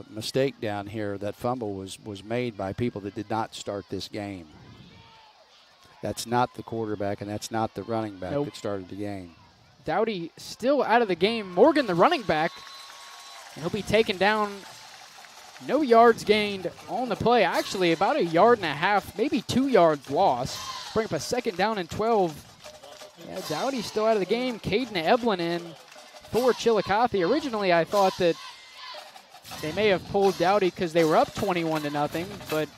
mistake down here, that fumble was made by people that did not start this game. That's not the quarterback, and that's not the running back that started the game. Dowdy still out of the game. Morgan, the running back, and he'll be taken down. No yards gained on the play. Actually, about 1.5 yards, maybe 2 yards lost. Bring up a 2nd down and 12. Yeah, Dowdy's still out of the game. Caden Eblin in for Chillicothe. Originally, I thought that they may have pulled Dowdy because they were up 21-0, but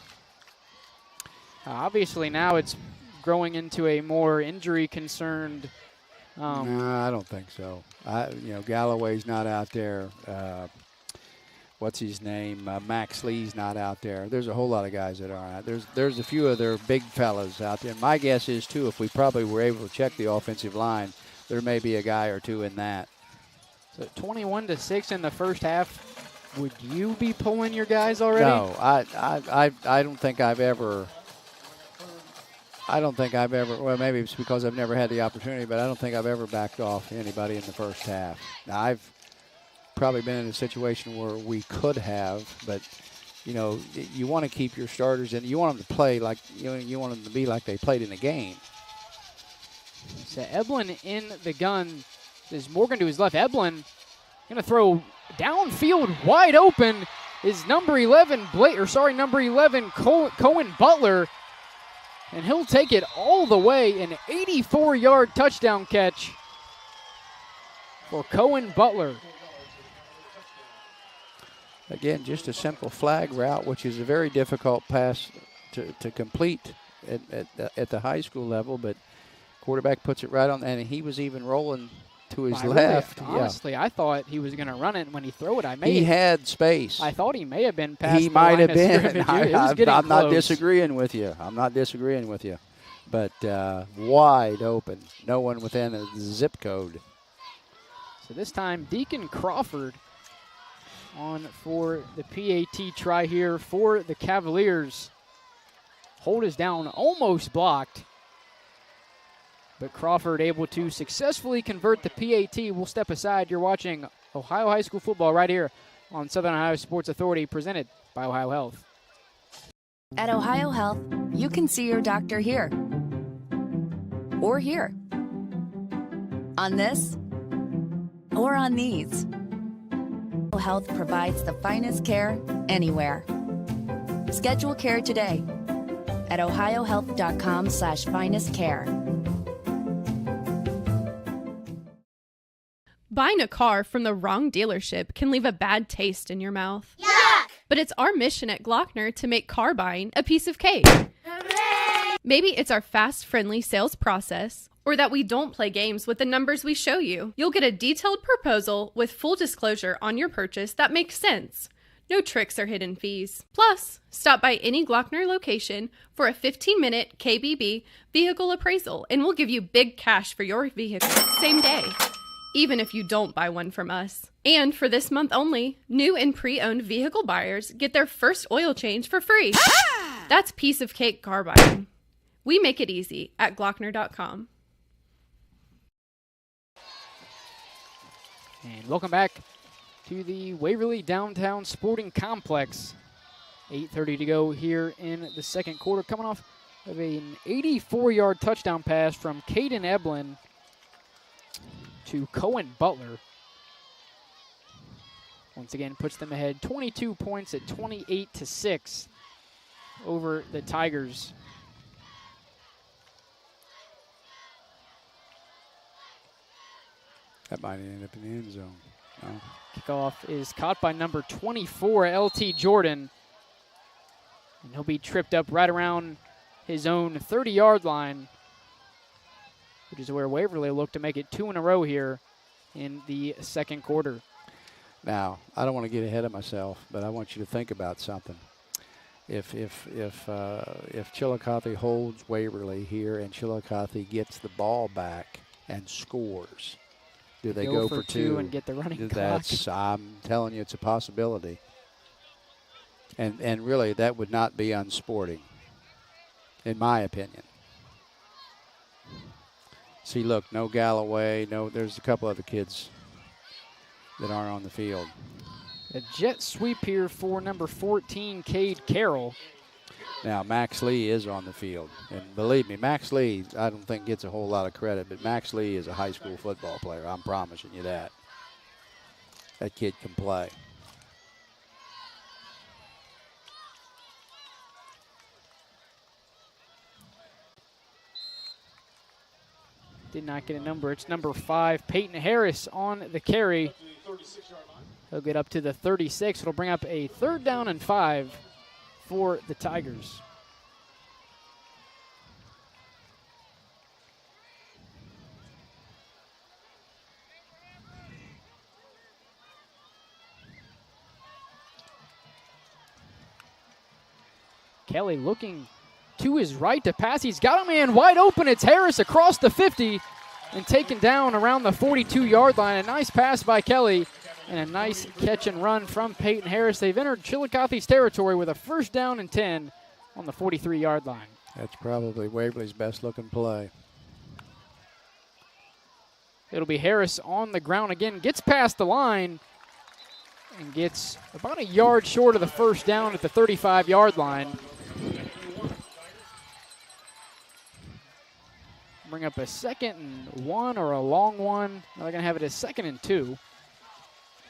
obviously now it's growing into a more injury-concerned. No, I don't think so. Galloway's not out there. What's his name? Max Lee's not out there. There's a whole lot of guys that aren't out. There's a few other big fellas out there. My guess is, too, if we probably were able to check the offensive line, there may be a guy or two in that. So 21-6 in the first half Would you be pulling your guys already? No, I don't think I've ever. Well, maybe it's because I've never had the opportunity, but I don't think I've ever backed off anybody in the first half. Now, I've probably been in a situation where we could have, but you know, you want to keep your starters in. You want them to play like you want them to be like they played in the game. So Eblin in the gun. There's Morgan to his left. Eblin going to throw downfield wide open is number 11 Cohen Butler, and he'll take it all the way. An 84-yard touchdown catch for Cohen Butler. Again, just a simple flag route, which is a very difficult pass to complete at the high school level, but quarterback puts it right on, and he was even rolling to his left. Really, honestly, I thought he was going to run it, and when he threw it, he had space. I thought he may have been past he the might line have been. I'm not disagreeing with you. I'm not disagreeing with you. But wide open. No one within a zip code. So this time, Deacon Crawford on for the PAT try here for the Cavaliers. Hold is down, almost blocked. But Crawford able to successfully convert the PAT. We'll step aside. You're watching Ohio High School football right here on Southern Ohio Sports Authority, presented by OhioHealth. At OhioHealth, you can see your doctor here or here, on this or on these. OhioHealth provides the finest care anywhere. Schedule care today at ohiohealth.com/finestcare. Buying a car from the wrong dealership can leave a bad taste in your mouth. Yuck! But it's our mission at Glockner to make car buying a piece of cake. Hooray! Maybe it's our fast, friendly sales process, or that we don't play games with the numbers we show you. You'll get a detailed proposal with full disclosure on your purchase that makes sense. No tricks or hidden fees. Plus, stop by any Glockner location for a 15-minute KBB vehicle appraisal, and we'll give you big cash for your vehicle same day, even if you don't buy one from us. And for this month only, new and pre-owned vehicle buyers get their first oil change for free. That's piece of cake car buying. We make it easy at Glockner.com. And welcome back to the Waverly Downtown Sporting Complex. 8:30 to go here in the second quarter. Coming off of an 84-yard touchdown pass from Caden Eblin to Cohen Butler. Once again, puts them ahead 22 points at 28-6 over the Tigers. That might end up in the end zone. No. Kickoff is caught by number 24, LT Jordan. And he'll be tripped up right around his own 30-yard line, which is where Waverly looked to make it 2 in a row here in the second quarter. Now, I don't want to get ahead of myself, but I want you to think about something. If Chillicothe holds Waverly here and Chillicothe gets the ball back and scores, do they go for two and get the running clock? I'm telling you, it's a possibility. And really, that would not be unsporting, in my opinion. See, look, no Galloway, there's a couple other kids that aren't on the field. A jet sweep here for number 14, Cade Carroll. Now, Max Lee is on the field. And believe me, Max Lee, I don't think gets a whole lot of credit, but Max Lee is a high school football player. I'm promising you that. That kid can play. Did not get a number. It's number 5, Peyton Harris on the carry. He'll get up to the 36. It'll bring up a 3rd down and 5 for the Tigers. Kelly looking to his right to pass. He's got a man wide open. It's Harris across the 50 and taken down around the 42-yard line. A nice pass by Kelly and a nice catch and run from Peyton Harris. They've entered Chillicothe's territory with a 1st down and 10 on the 43-yard line. That's probably Waverly's best-looking play. It'll be Harris on the ground again, gets past the line, and gets about a yard short of the 1st down at the 35-yard line. Bring up a 2nd and 1 or a long one. Now they're going to have it as 2nd and 2.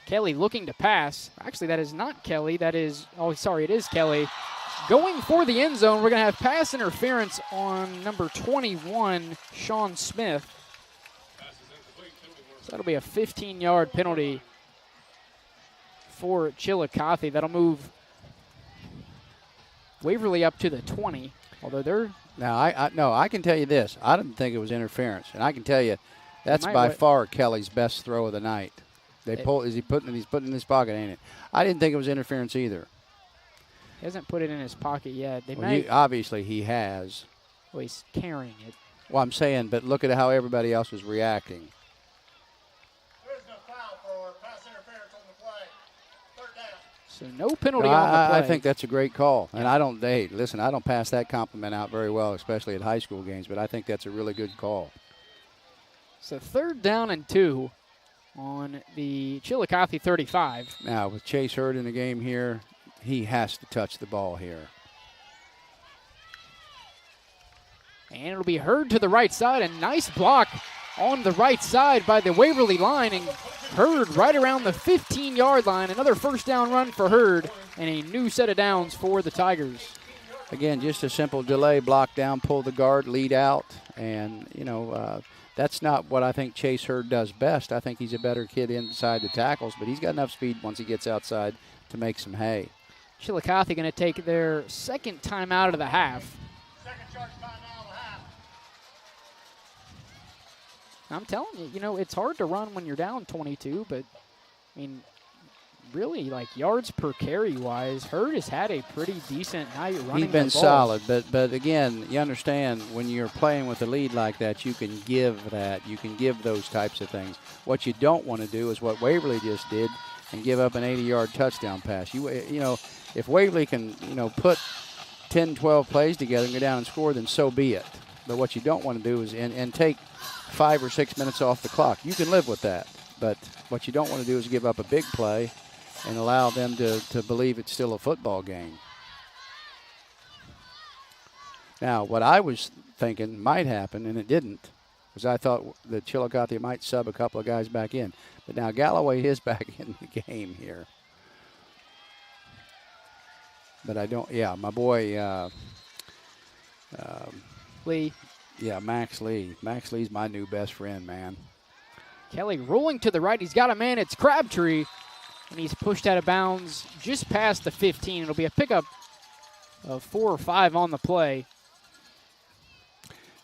Kelly looking to pass. Actually, that is not Kelly. That is, oh, sorry, it is Kelly. Going for the end zone. We're going to have pass interference on number 21, Sean Smith. So that'll be a 15-yard penalty for Chillicothe. That'll move Waverly up to the 20, although they're... Now, I can tell you this. I didn't think it was interference. And I can tell you that's by far Kelly's best throw of the night. He's putting it in his pocket, ain't it? I didn't think it was interference either. He hasn't put it in his pocket yet. Obviously, he has. Well, he's carrying it. Well, I'm saying, but look at how everybody else was reacting. There is no foul for pass interference on the play. 3rd down. So no penalty on the play. I think that's a great call. And I don't pass that compliment out very well, especially at high school games, but I think that's a really good call. So 3rd down and 2 on the Chillicothe 35. Now, with Chase Hurd in the game here, he has to touch the ball here. And it'll be Hurd to the right side. A nice block on the right side by the Waverly line. And Hurd right around the 15-yard line. Another 1st down run for Hurd and a new set of downs for the Tigers. Again, just a simple delay, block down, pull the guard, lead out. And, that's not what I think Chase Hurd does best. I think he's a better kid inside the tackles, but he's got enough speed once he gets outside to make some hay. Chillicothe going to take their 2nd timeout of the half. 2nd charge timeout of the half. I'm telling you, it's hard to run when you're down 22, but, really, yards per carry wise, Hurd has had a pretty decent night running. He's been solid, but again, you understand when you're playing with a lead like that, you can give that. You can give those types of things. What you don't want to do is what Waverly just did and give up an 80-yard touchdown pass. If Waverly can, put 10, 12 plays together and go down and score, then so be it. But what you don't want to do is and take 5 or 6 minutes off the clock. You can live with that. But what you don't want to do is give up a big play and allow them to believe it's still a football game. Now, what I was thinking might happen, and it didn't, was I thought that Chillicothe might sub a couple of guys back in. But now Galloway is back in the game here. But I don't, my boy Lee. Yeah, Max Lee. Max Lee's my new best friend, man. Kelly rolling to the right. He's got a man. It's Crabtree. And he's pushed out of bounds just past the 15. It'll be a pickup of 4 or 5 on the play.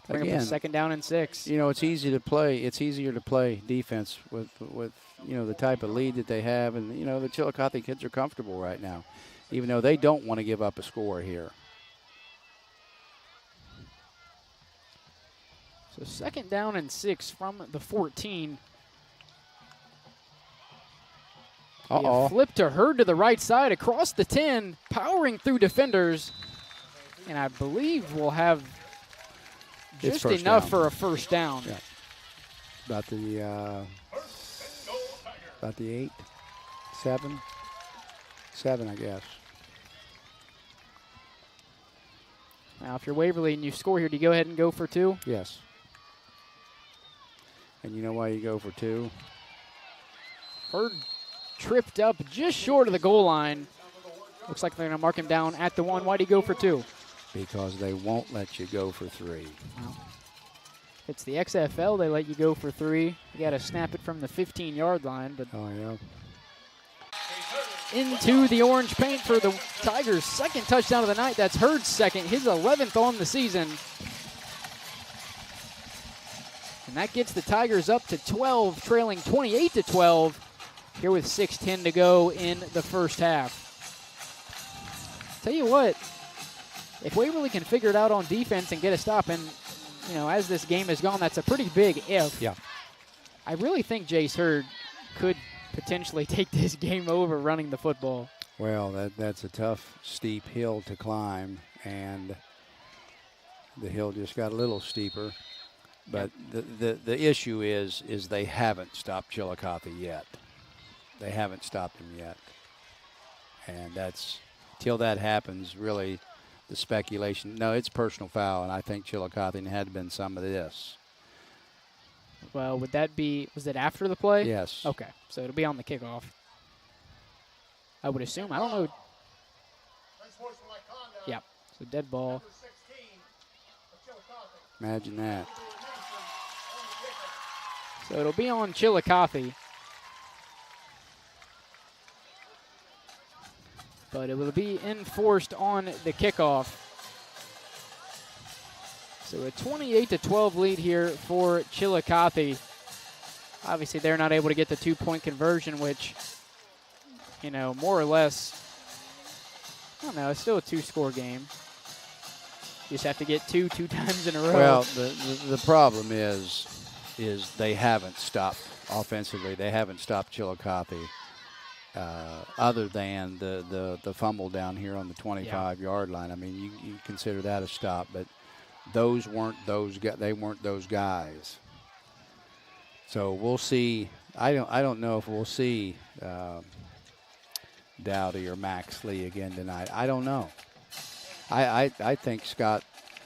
Bring up a 2nd down and 6. It's easy to play. It's easier to play defense with the type of lead that they have. And, the Chillicothe kids are comfortable right now, even though they don't want to give up a score here. So 2nd down and 6 from the 14. Flip to Hurd to the right side across the 10, powering through defenders. And I believe we'll have just enough for a 1st down. Yeah. About the 8, 7, I guess. Now, if you're Waverly and you score here, do you go ahead and go for 2? Yes. And you know why you go for 2? Hurd tripped up just short of the goal line. Looks like they're going to mark him down at the 1. Why do you go for 2? Because they won't let you go for 3. Well, it's the XFL. They let you go for 3. You got to snap it from the 15-yard line. But oh, yeah. Into the orange paint for the Tigers' 2nd touchdown of the night. That's Hurd's 2nd, his 11th on the season. And that gets the Tigers up to 12, trailing 28-12. Here with 6:10 to go in the 1st half. Tell you what, if Waverly can figure it out on defense and get a stop, and as this game has gone, that's a pretty big if. Yeah. I really think Jace Hurd could potentially take this game over running the football. Well, that's a tough, steep hill to climb, and the hill just got a little steeper. But the issue is they haven't stopped Chillicothe yet. They haven't stopped them yet. And that's, till that happens, really the speculation. No, it's personal foul, and I think Chillicothe had been some of this. Well, would that be, was it after the play? Yes. Okay, so it'll be on the kickoff. I would assume. I don't know. Yeah, so dead ball. Imagine that. So it'll be on Chillicothe. But it will be enforced on the kickoff. So a 28-12 lead here for Chillicothe. Obviously, they're not able to get the 2-point conversion, which, you know, more or less, I don't know, it's still a 2-score game. You just have to get two times in a row. Well, the problem is they haven't stopped offensively. They haven't stopped Chillicothe. Other than the fumble down here on the 25-yard line. I mean, you consider that a stop, but those weren't those guys. They weren't those guys. So we'll see. I don't know if we'll see Dowdy or Max Lee again tonight. I don't know. I think Scott,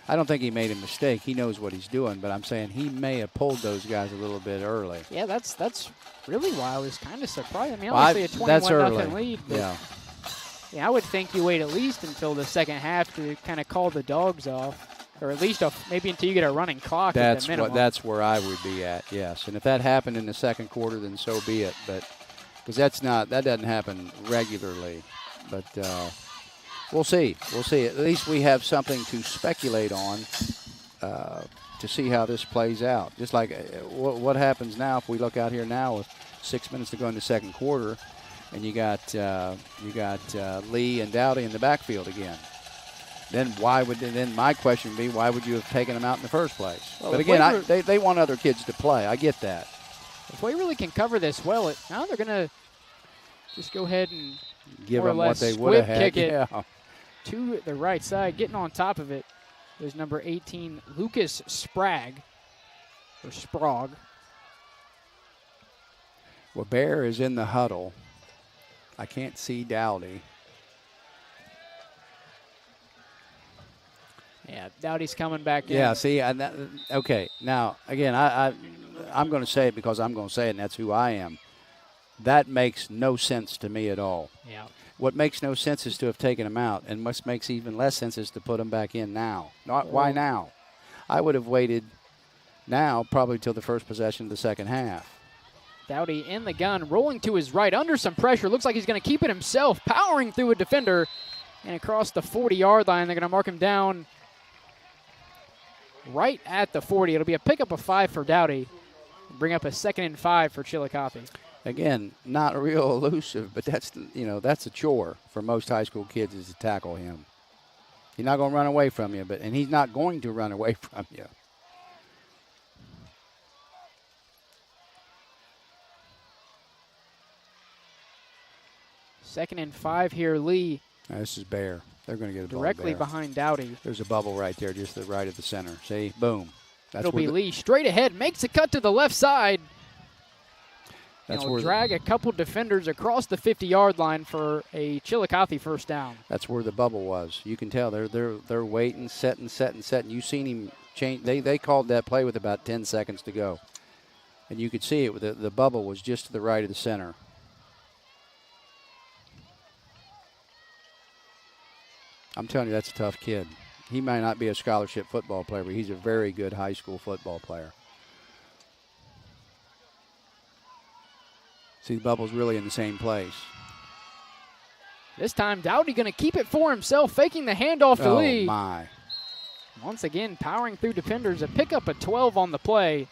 I don't think he made a mistake. He knows what he's doing, but I'm saying he may have pulled those guys a little bit early. Yeah, that's really why I was kind of surprised. I mean, obviously a 21-0 lead. But yeah, I would think you wait at least until the second half to kind of call the dogs off, or at least maybe until you get a running clock at the minimum. That's where I would be at, yes. And if that happened in the second quarter, then so be it. But because that doesn't happen regularly. But we'll see. We'll see. At least we have something to speculate on to see how this plays out. Just like what happens now if we look out here now with 6 minutes to go in the second quarter, and you got Lee and Dowdy in the backfield again. Then my question would be, why would you have taken them out in the first place? Well, but again, they want other kids to play. I get that. If Waverly can cover this well, now they're going to just go ahead and give more them or less what they would have had. Kick it to the right side. Getting on top of it is number 18, Lucas Sprague, or Sprague. Well, Bear is in the huddle. I can't see Dowdy. Yeah, Dowdy's coming back in. Yeah, see, okay. Now, again, I'm going to say it because I'm going to say it, and that's who I am. That makes no sense to me at all. Yeah. What makes no sense is to have taken him out, and what makes even less sense is to put him back in now. Why now? I would have waited now probably till the first possession of the second half. Dowdy in the gun, rolling to his right, under some pressure. Looks like he's going to keep it himself, powering through a defender, and across the 40-yard line. They're going to mark him down right at the 40. It'll be a pickup of 5 for Dowdy. Bring up a 2nd and 5 for Chillicothe. Again, not real elusive, but that's a chore for most high school kids is to tackle him. He's not going to run away from you, and he's not going to run away from you. Second and 5 here, Lee. Now, this is Bear. They're going to get a ball directly there. behind Dowdy. There's a bubble right there, just to the right of the center. See? Boom. It'll be Lee straight ahead, makes a cut to the left side. That's where drag a couple defenders across the 50-yard line for a Chillicothe first down. That's where the bubble was. You can tell they're waiting, setting. You've seen him change. They called that play with about 10 seconds to go, and you could see it. The bubble was just to the right of the center. I'm telling you, that's a tough kid. He might not be a scholarship football player, but he's a very good high school football player. See, the bubble's really in the same place. This time, Dowdy going to keep it for himself, faking the handoff to Lee. Oh, my. Once again, powering through defenders. A pickup of 12 on the play.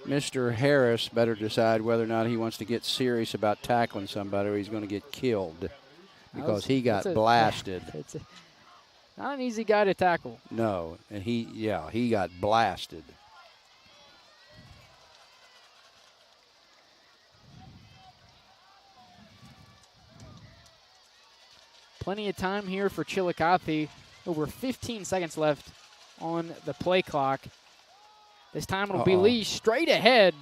Mr. Harris better decide whether or not he wants to get serious about tackling somebody or he's going to get killed because he got blasted. It's not an easy guy to tackle. No, and he got blasted. Plenty of time here for Chillicothe. Over 15 seconds left on the play clock. This time it'll be Lee straight ahead.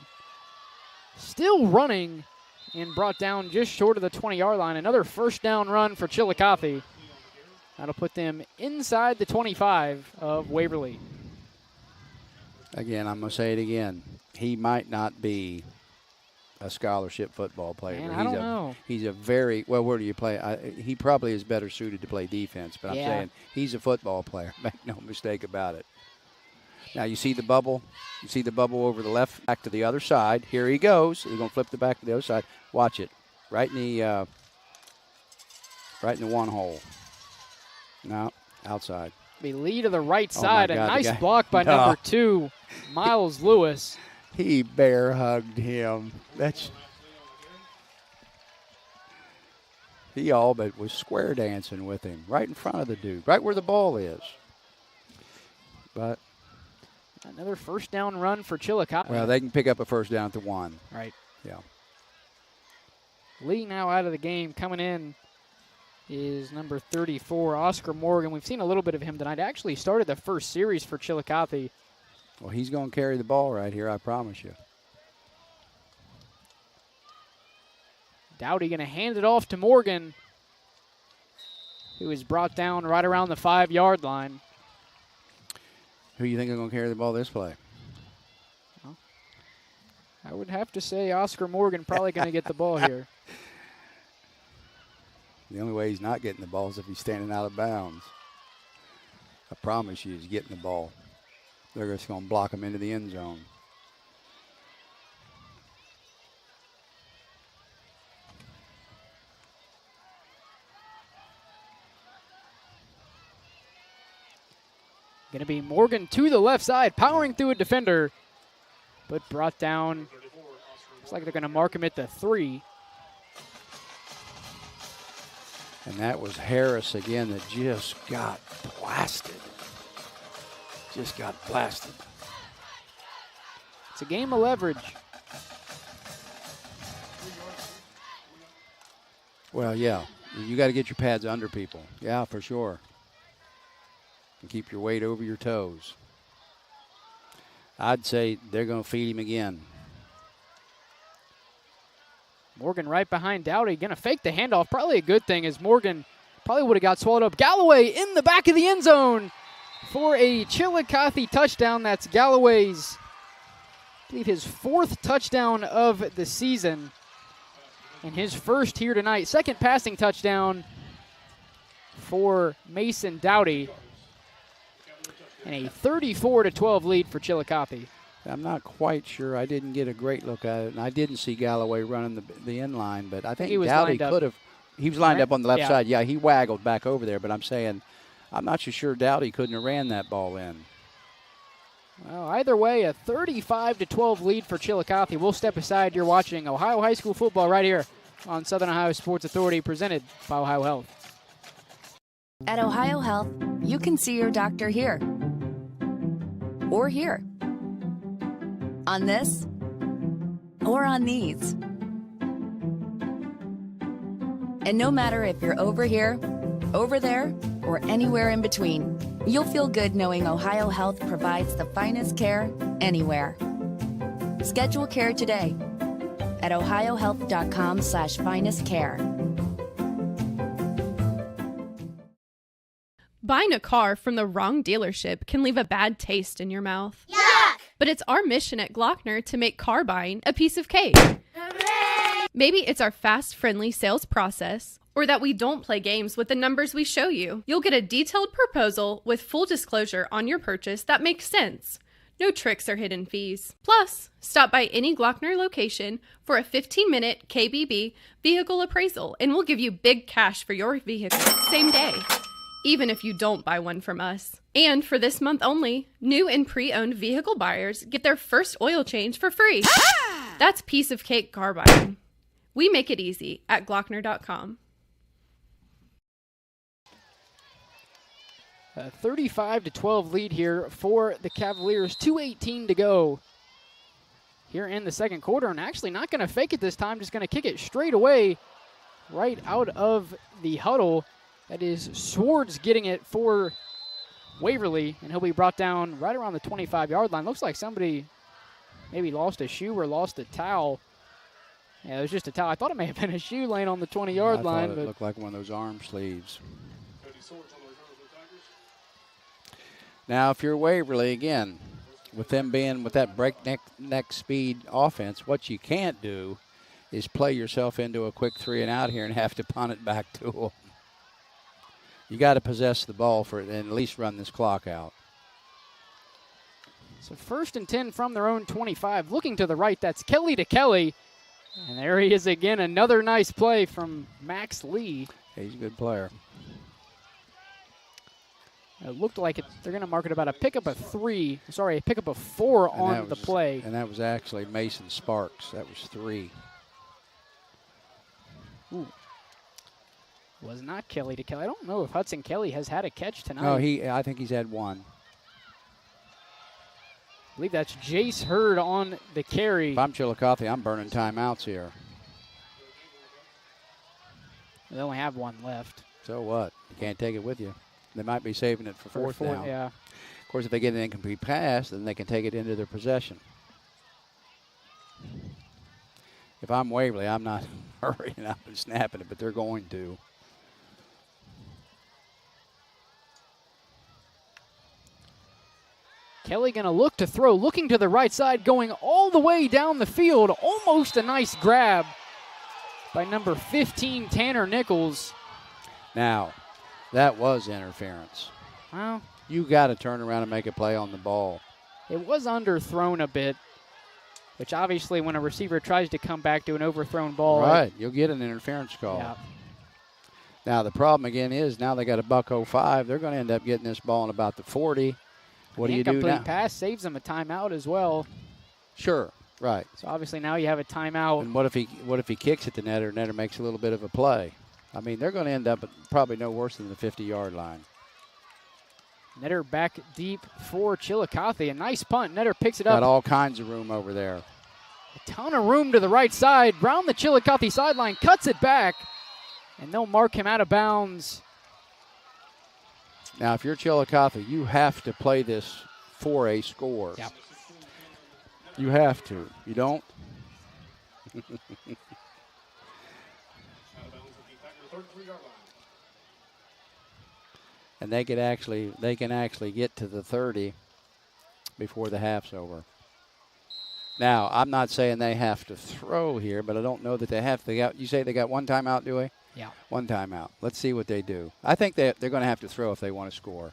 Still running and brought down just short of the 20-yard line. Another first down run for Chillicothe. That'll put them inside the 25 of Waverly. Again, I'm going to say it again. He might not be a scholarship football player. Man, I don't know. He's a very, well, where do you play? He probably is better suited to play defense, but I'm saying he's a football player. Make no mistake about it. Now, you see the bubble? You see the bubble over the left, back to the other side. Here he goes. He's going to flip the back to the other side. Watch it. Right in the one hole. No, outside. Be Lee to the right side. God, a nice block by number 2, Miles Lewis. He bear hugged him. He all but was square dancing with him right in front of the dude, right where the ball is. But another first down run for Chillicothe. Well, they can pick up a first down at the 1. Right. Yeah. Lee now out of the game. Coming in is number 34, Oscar Morgan. We've seen a little bit of him tonight. Actually started the first series for Chillicothe. Well, he's going to carry the ball right here, I promise you. Dowdy going to hand it off to Morgan, who is brought down right around the 5-yard line. Who do you think is going to carry the ball this play? Well, I would have to say Oscar Morgan probably going to get the ball here. The only way he's not getting the ball is if he's standing out of bounds. I promise you he's getting the ball. They're just going to block him into the end zone. Going to be Morgan to the left side, powering through a defender, but brought down. Looks like they're going to mark him at the 3. And that was Harris again that just got blasted. Just got blasted. It's a game of leverage. Well, yeah. You got to get your pads under people. Yeah, for sure. And keep your weight over your toes. I'd say they're going to feed him again. Morgan right behind Dowdy. Going to fake the handoff. Probably a good thing, as Morgan probably would have got swallowed up. Galloway in the back of the end zone for a Chillicothe touchdown. That's Galloway's, I believe, his 4th touchdown of the season, and his first here tonight. Second passing touchdown for Mason Dowdy, and a 34-12 lead for Chillicothe. I'm not quite sure. I didn't get a great look at it, and I didn't see Galloway running the end line, but I think Dowdy could have. He was lined up on the left side. Yeah, he waggled back over there, but I'm saying I'm not so sure Dowdy couldn't have ran that ball in. Well, either way, a 35-12 lead for Chillicothe. We'll step aside. You're watching Ohio High School football right here on Southern Ohio Sports Authority, presented by OhioHealth. At OhioHealth, you can see your doctor here or here, on this or on these. And no matter if you're over here, over there, or anywhere in between, you'll feel good knowing OhioHealth provides the finest care anywhere. Schedule care today at ohiohealth.com/finestcare. Buying a car from the wrong dealership can leave a bad taste in your mouth. Yuck! But it's our mission at Glockner to make car buying a piece of cake. Hooray! Maybe it's our fast, friendly sales process, or that we don't play games with the numbers we show you. You'll get a detailed proposal with full disclosure on your purchase that makes sense. No tricks or hidden fees. Plus, stop by any Glockner location for a 15-minute KBB vehicle appraisal, and we'll give you big cash for your vehicle same day, even if you don't buy one from us. And for this month only, new and pre-owned vehicle buyers get their first oil change for free. That's piece of cake car buying. We make it easy at Glockner.com. A 35-12 lead here for the Cavaliers. 2:18 to go here in the second quarter, and actually not going to fake it this time, just going to kick it straight away right out of the huddle. That is Swords getting it for Waverly, and he'll be brought down right around the 25-yard line. Looks like somebody maybe lost a shoe or lost a towel. Yeah, it was just a towel. I thought it may have been a shoe laying on the 20-yard line. It looked like one of those arm sleeves. Now, if you're Waverly, again, with them being with that breakneck speed offense, what you can't do is play yourself into a quick 3-and-out here and have to punt it back to them. You got to possess the ball for it and at least run this clock out. So 1st and 10 from their own 25. Looking to the right, that's Kelly to Kelly. And there he is again, another nice play from Max Lee. He's a good player. It looked like they're going to mark it about a pickup of 4 on the play. And that was actually Mason Sparks. That was 3. Ooh. Was not Kelly to Kelly. I don't know if Hudson Kelly has had a catch tonight. No, I think he's had one. I believe that's Jace Hurd on the carry. If I'm Chillicothe, I'm burning timeouts here. They only have one left. So what? You can't take it with you. They might be saving it for fourth down. Yeah. Of course, if they get an incomplete pass, then they can take it into their possession. If I'm Waverly, I'm not hurrying up and snapping it, but they're going to. Kelly going to look to throw, looking to the right side, going all the way down the field. Almost a nice grab by number 15, Tanner Nichols. Now, that was interference. Well, you got to turn around and make a play on the ball. It was underthrown a bit, which obviously when a receiver tries to come back to an overthrown ball. Right, you'll get an interference call. Yeah. Now, the problem again is now they got a $1.05. They're going to end up getting this ball in about the 40. What do you do now? Incomplete pass saves them a timeout as well. Sure, right. So obviously now you have a timeout. And what if he kicks at the netter? Netter makes a little bit of a play. I mean, they're going to end up at probably no worse than the 50-yard line. Netter back deep for Chillicothe. A nice punt. Netter picks it up. Got all kinds of room over there. A ton of room to the right side. Round the Chillicothe sideline. Cuts it back. And they'll mark him out of bounds. Now, if you're Chillicothe, you have to play this for a score. Yep. You have to. You don't? And they can actually get to the 30 before the half's over. Now, I'm not saying they have to throw here, but I don't know that they have to. You say they got one timeout, do we? Yeah. One timeout. Let's see what they do. I think they're going to have to throw if they want to score.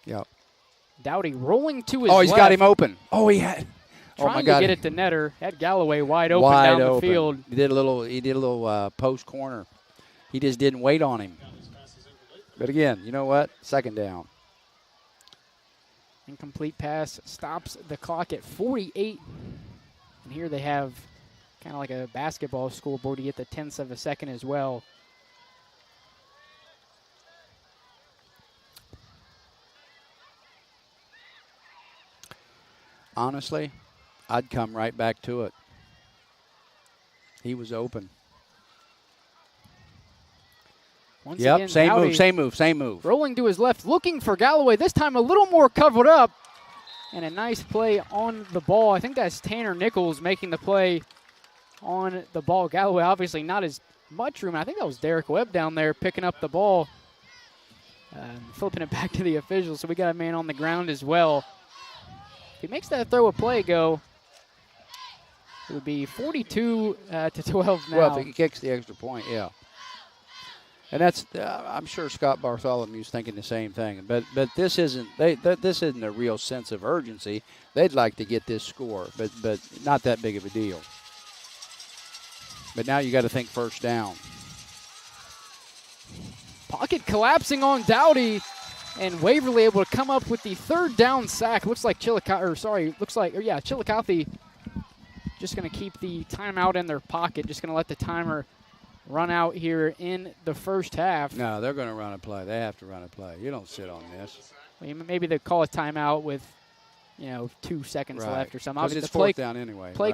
Yep. Dowdy rolling to his left. Oh, he's got him open. Oh, he had. Trying oh my God. to get it to Netter. Had Galloway wide open down the field. He did a little post corner. He just didn't wait on him. But again, you know what? 2nd down. Incomplete pass stops the clock at 48. And here they have kind of like a basketball scoreboard. You get the tenths of a second as well. Honestly, I'd come right back to it. He was open. Once again, same move. Rolling to his left, looking for Galloway. This time a little more covered up. And a nice play on the ball. I think that's Tanner Nichols making the play on the ball. Galloway obviously not as much room. I think that was Derek Webb down there picking up the ball. Flipping it back to the officials. So we got a man on the ground as well. If he makes that throw a play go, it would be 42 to 12 now. Well, if he kicks the extra point, yeah. And that's I'm sure Scott Bartholomew's thinking the same thing. But this isn't this isn't a real sense of urgency. They'd like to get this score, but not that big of a deal. But now you got to think 1st down. Pocket collapsing on Dowdy, and Waverly able to come up with the 3rd down sack. Looks like Chillicothe just going to keep the timeout in their pocket. Just going to let the timer run out here in the first half. No, they're going to run a play. They have to run a play. You don't sit on this. Well, maybe they call a timeout with, 2 seconds left or something. Because it's 4th down anyway. Play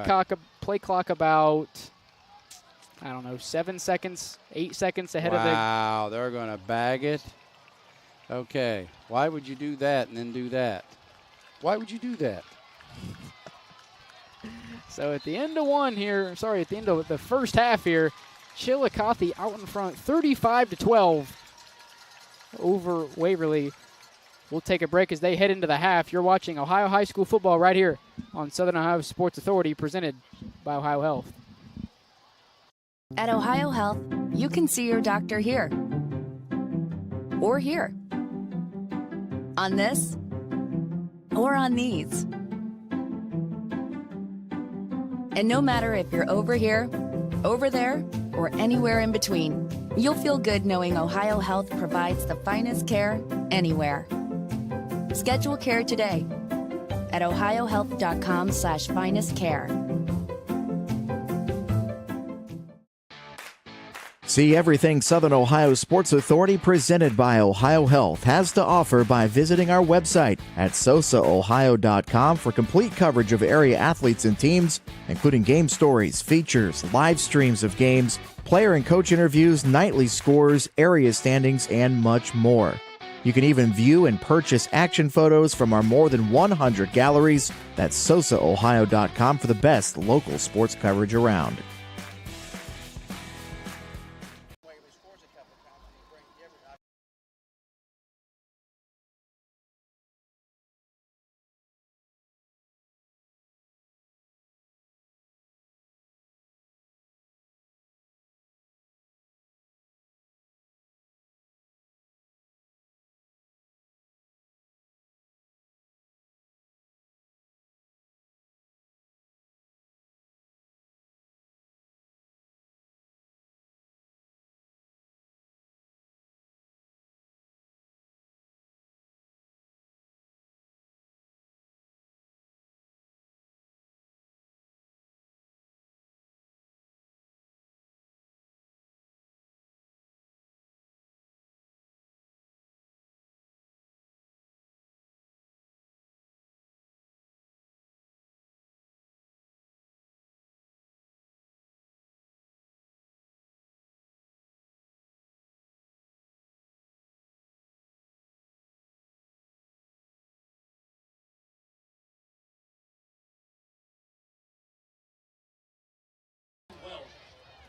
clock about I don't know, 7 seconds, 8 seconds ahead of the. Wow, they're going to bag it. Okay. Why would you do that and then do that? Why would you do that? So at the end of at the end of the first half here, Chillicothe out in front 35-12 over Waverly. We'll take a break as they head into the half. You're watching Ohio High School football right here on Southern Ohio Sports Authority, presented by OhioHealth. At OhioHealth, you can see your doctor here or here, on this or on these. And no matter if you're over here, over there, or anywhere in between, you'll feel good knowing OhioHealth provides the finest care anywhere. Schedule care today at ohiohealth.com/finestcare. See everything Southern Ohio Sports Authority presented by OhioHealth has to offer by visiting our website at SOSAOhio.com for complete coverage of area athletes and teams, including game stories, features, live streams of games, player and coach interviews, nightly scores, area standings, and much more. You can even view and purchase action photos from our more than 100 galleries. That's SOSAOhio.com for the best local sports coverage around.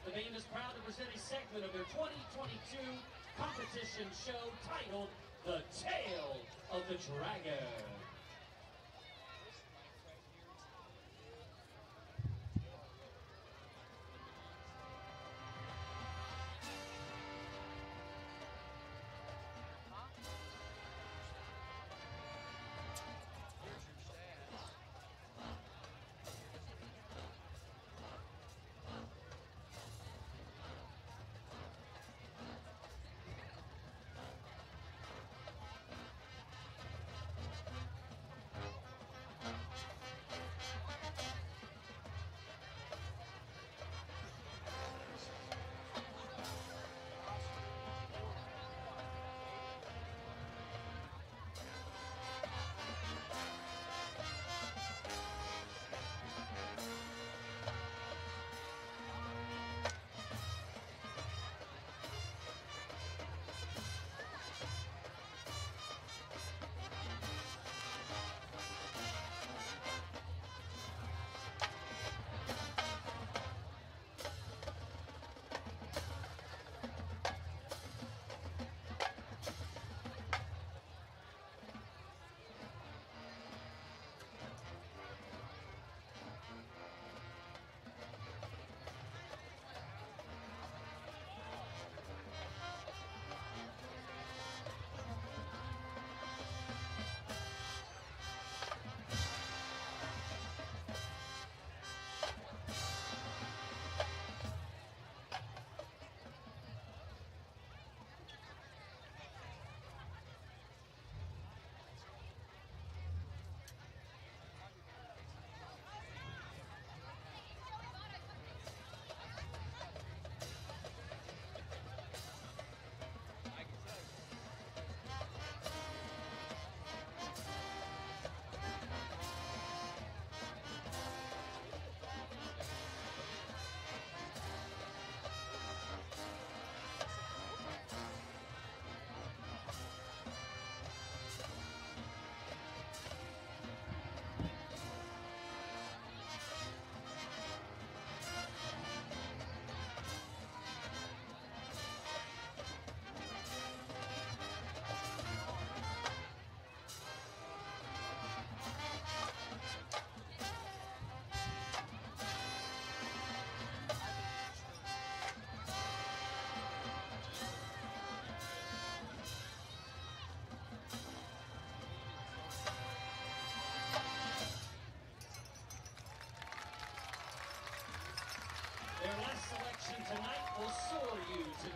The band is proud to present a segment of their 2022 competition show titled The Tale of the Dragon.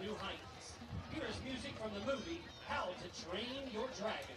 new heights. Here is music from the movie How to Train Your Dragon.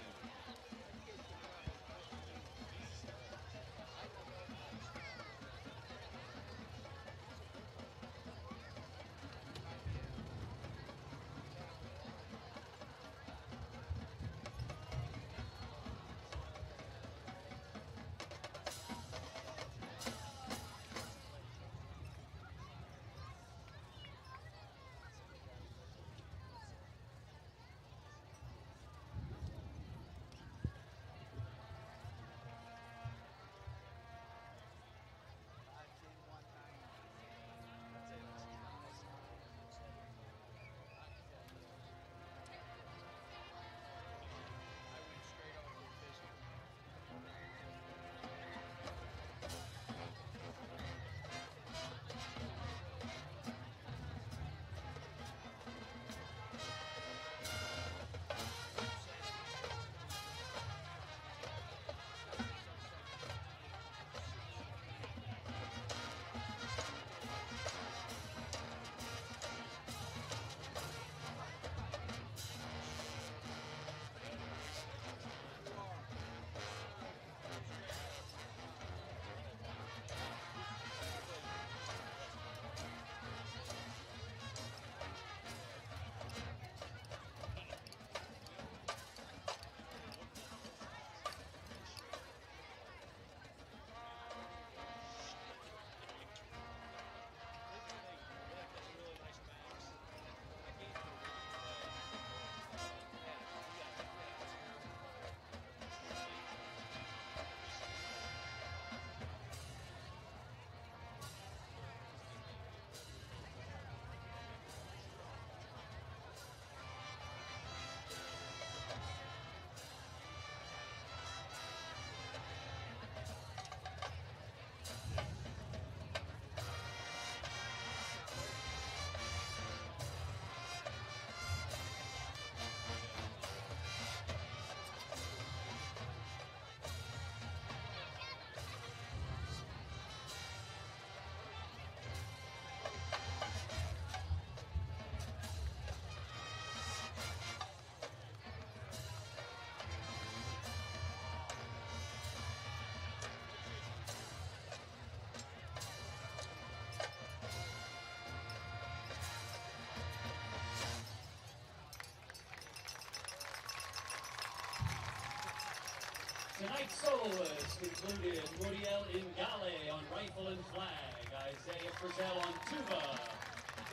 Tonight's soloists included Muriel Ingale on rifle and flag, Isaiah Frizzell on tuba,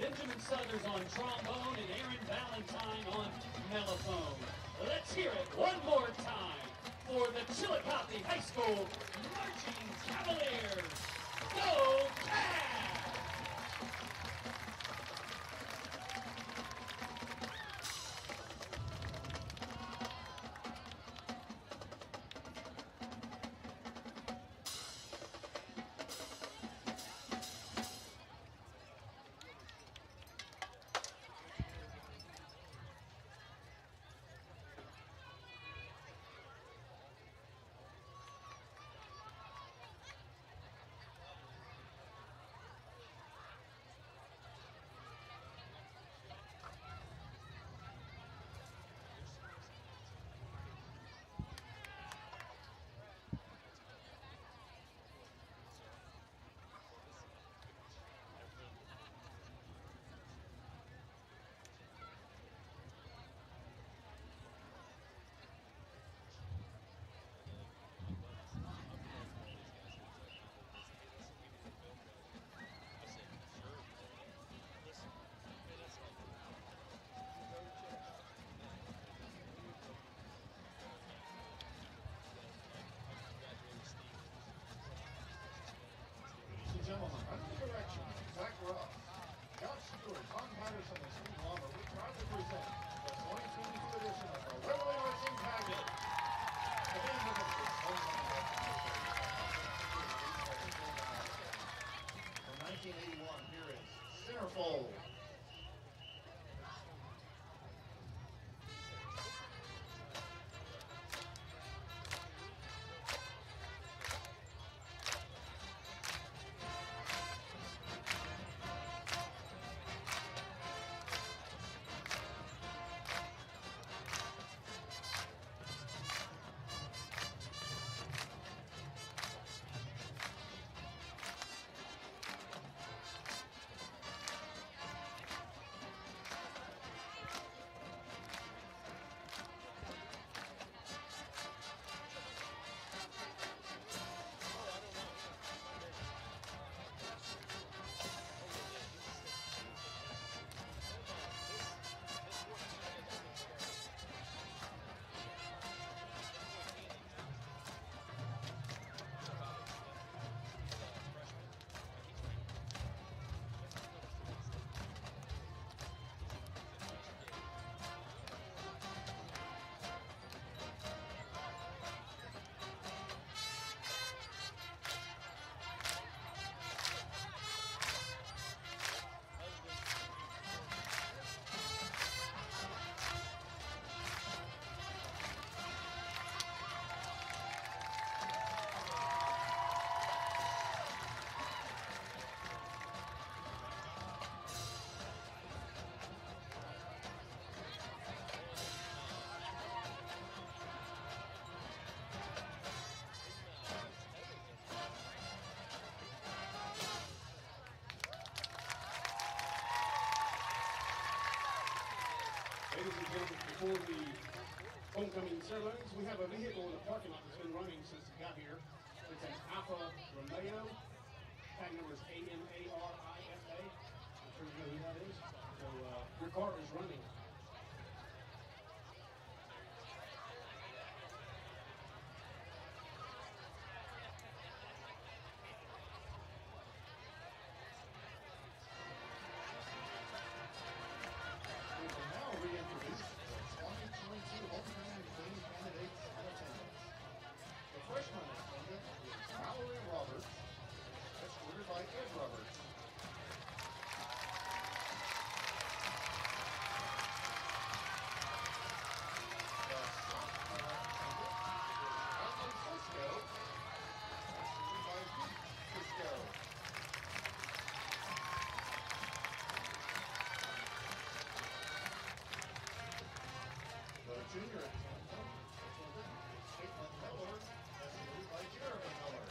Benjamin Southers on trombone, and Aaron Valentine on mellophone. Let's hear it one more time for the Chillicothe High School Marching Cavaliers. Go Cavs! Gentlemen, under the direction of Zach Ruff, Scott Stewart, Tom Patterson, and Steve Lumber, we proudly present the 2022 edition of the Waverly Tigers. The band ministers from 1981, here is Centerfold. Ladies and gentlemen, before the homecoming ceremonies, we have a vehicle in the parking lot that's been running since it got here. It's an Alfa Romeo. Tag number is AMARIFA. I'm sure you know who that is. So your car is running. We will now reintroduce the 2022 homecoming queen candidates in attendance. The freshman attendant is Mallory Roberts, escorted by Ed Roberts. The sophomore attendant is Ashley Cisco, escorted by Pete Cisco. The junior attendant is Caitlin Miller, escorted by Jeremy Miller.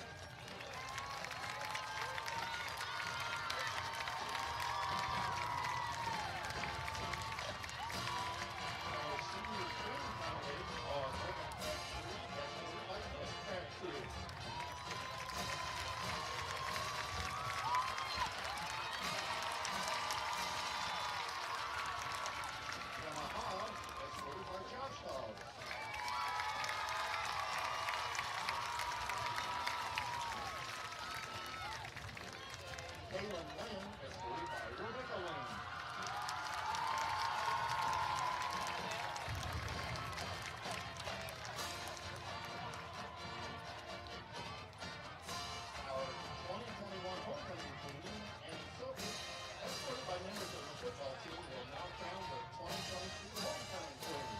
Our senior twin candidates are Megan Crabtree, escorted by Miss Crabtree. Yamaha, escorted by Josh Dog. Kaylin Lynn, escorted by Rebecca Lynn. Our 2021 homecoming queen, Annie Silver, escorted by members of the football team, will now crown the 2022 homecoming queen.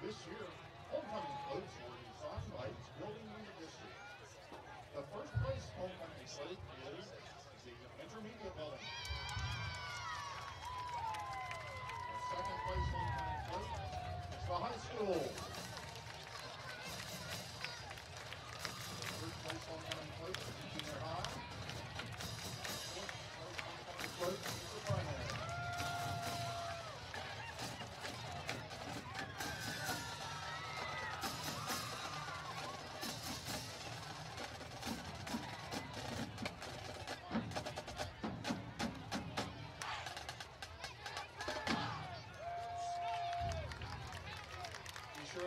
This year, homecoming floats were designed by each building in the district. The first place homecoming float is the intermediate building. The second place homecoming float is the high school. The third place homecoming float is the junior high. Fourth place homecoming float is the primary. Be sure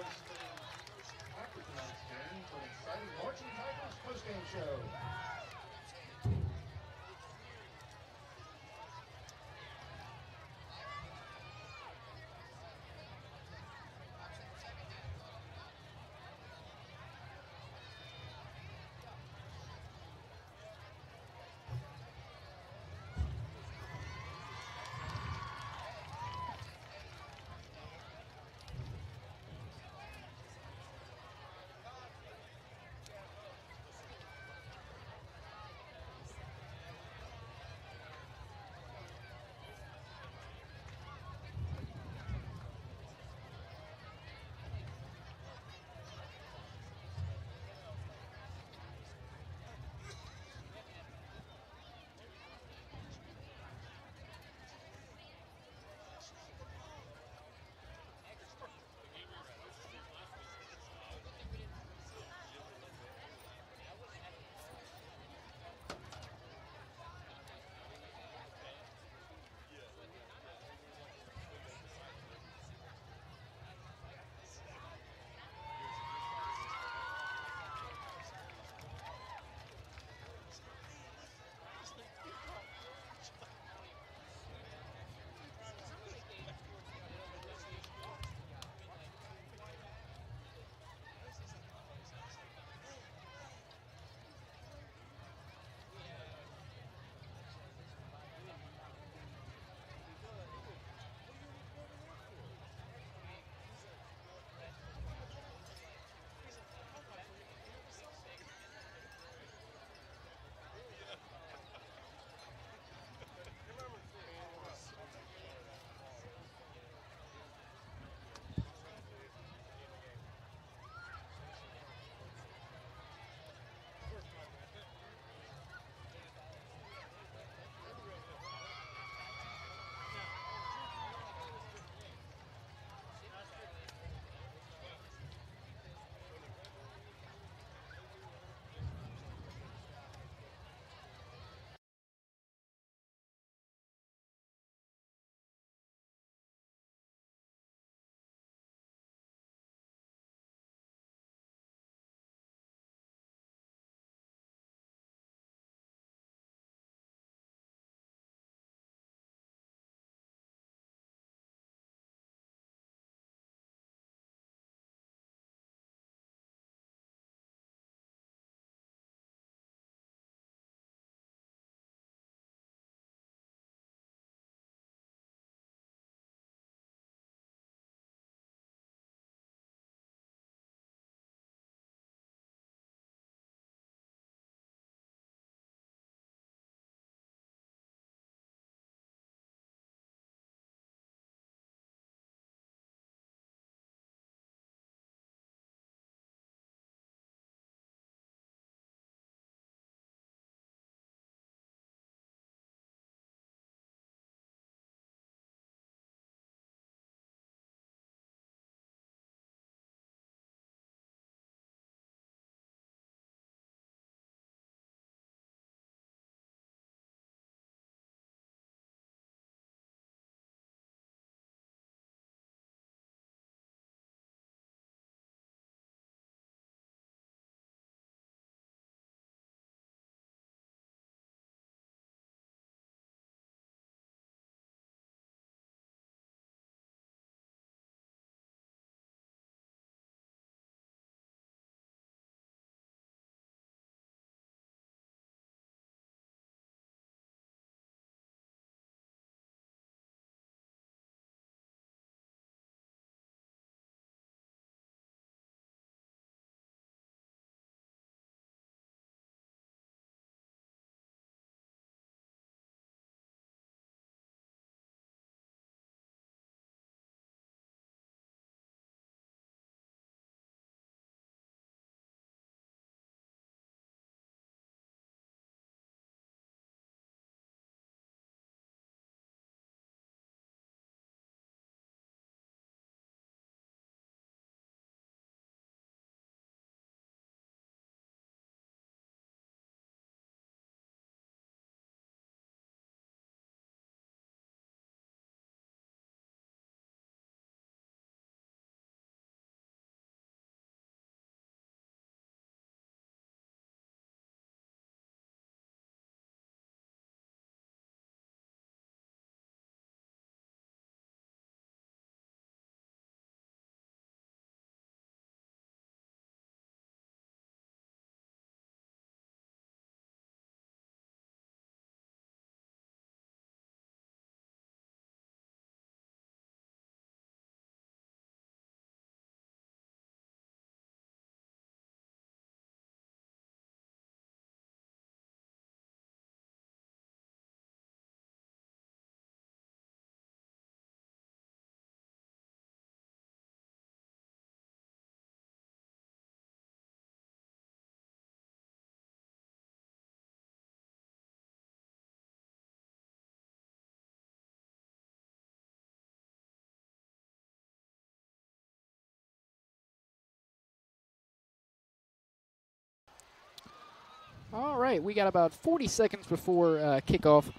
All right, we got about 40 seconds before kickoff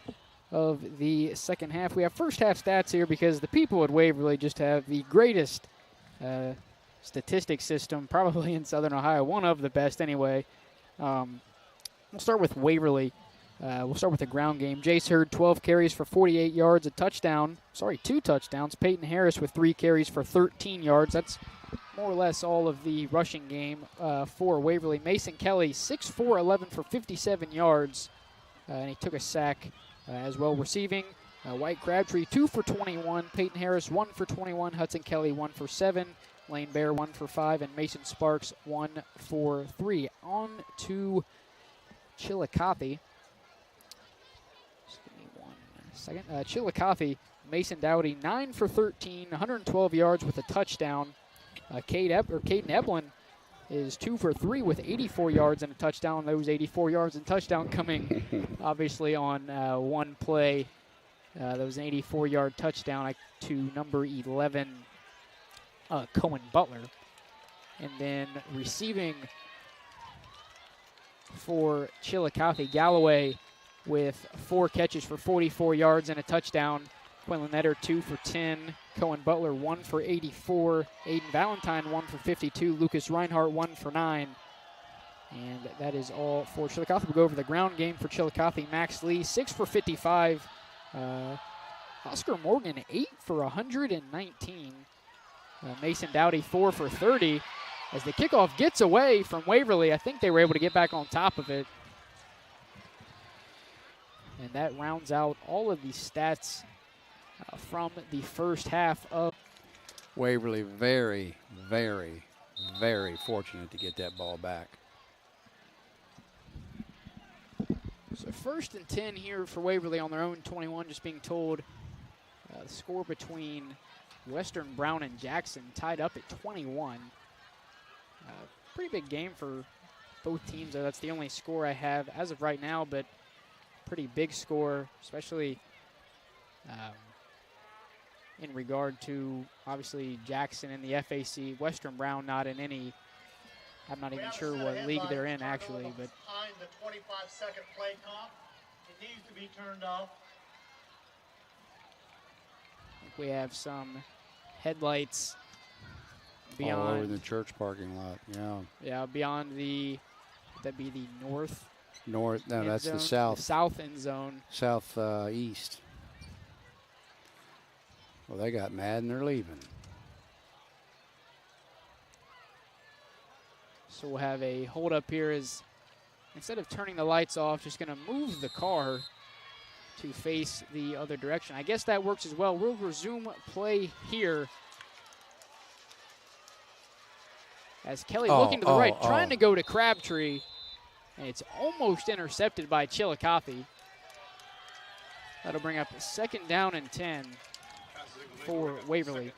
of the second half. We have first half stats here because the people at Waverly just have the greatest statistics system probably in Southern Ohio, one of the best anyway. We'll start with Waverly. We'll start with the ground game. Jace Hurd, 12 carries for 48 yards, two touchdowns. Peyton Harris with 3 carries for 13 yards. That's more or less all of the rushing game for Waverly. Mason Kelly, 6'4", 11 for 57 yards, and he took a sack as well. Receiving, White Crabtree, 2 for 21. Peyton Harris, 1 for 21. Hudson Kelly, 1 for 7. Lane Bear, 1 for 5. And Mason Sparks, 1 for 3. On to Chillicothe. Just give me 1 second. Chillicothe, Mason Dowdy, 9 for 13, 112 yards with a touchdown. Caden Eplin is 2 for 3 with 84 yards and a touchdown. Those 84 yards and touchdown coming obviously on one play. That was an 84-yard touchdown to number 11, Cohen Butler. And then receiving for Chillicothe, Galloway with 4 catches for 44 yards and a touchdown. Quinlan Etter, 2 for 10. Cohen Butler, 1 for 84. Aiden Valentine, 1 for 52. Lucas Reinhardt, 1 for 9. And that is all for Chillicothe. We'll go over the ground game for Chillicothe. Max Lee, 6 for 55. Oscar Morgan, 8 for 119. Mason Dowdy, 4 for 30. As the kickoff gets away from Waverly, I think they were able to get back on top of it. And that rounds out all of the stats from the first half of Waverly. Very, very, very fortunate to get that ball back. So 1st and 10 here for Waverly on their own 21, just being told the score between Western Brown and Jackson tied up at 21. Pretty big game for both teams. That's the only score I have as of right now, but pretty big score, especially in regard to, obviously, Jackson in the FAC. Western Brown not in any, I'm not even sure what league they're in, actually. But behind the 25-second play clock, it needs to be turned off. I think we have some headlights beyond. All over the church parking lot, yeah. Yeah, beyond the, would that be the north? No, that's zone? the south. The south end zone. Southeast. Well, they got mad and they're leaving. So we'll have a hold up here as instead of turning the lights off, just going to move the car to face the other direction. I guess that works as well. We'll resume play here. As Kelly looking to the right, trying to go to Crabtree. And it's almost intercepted by Chillicothe. That'll bring up 2nd down and 10 for Waverly.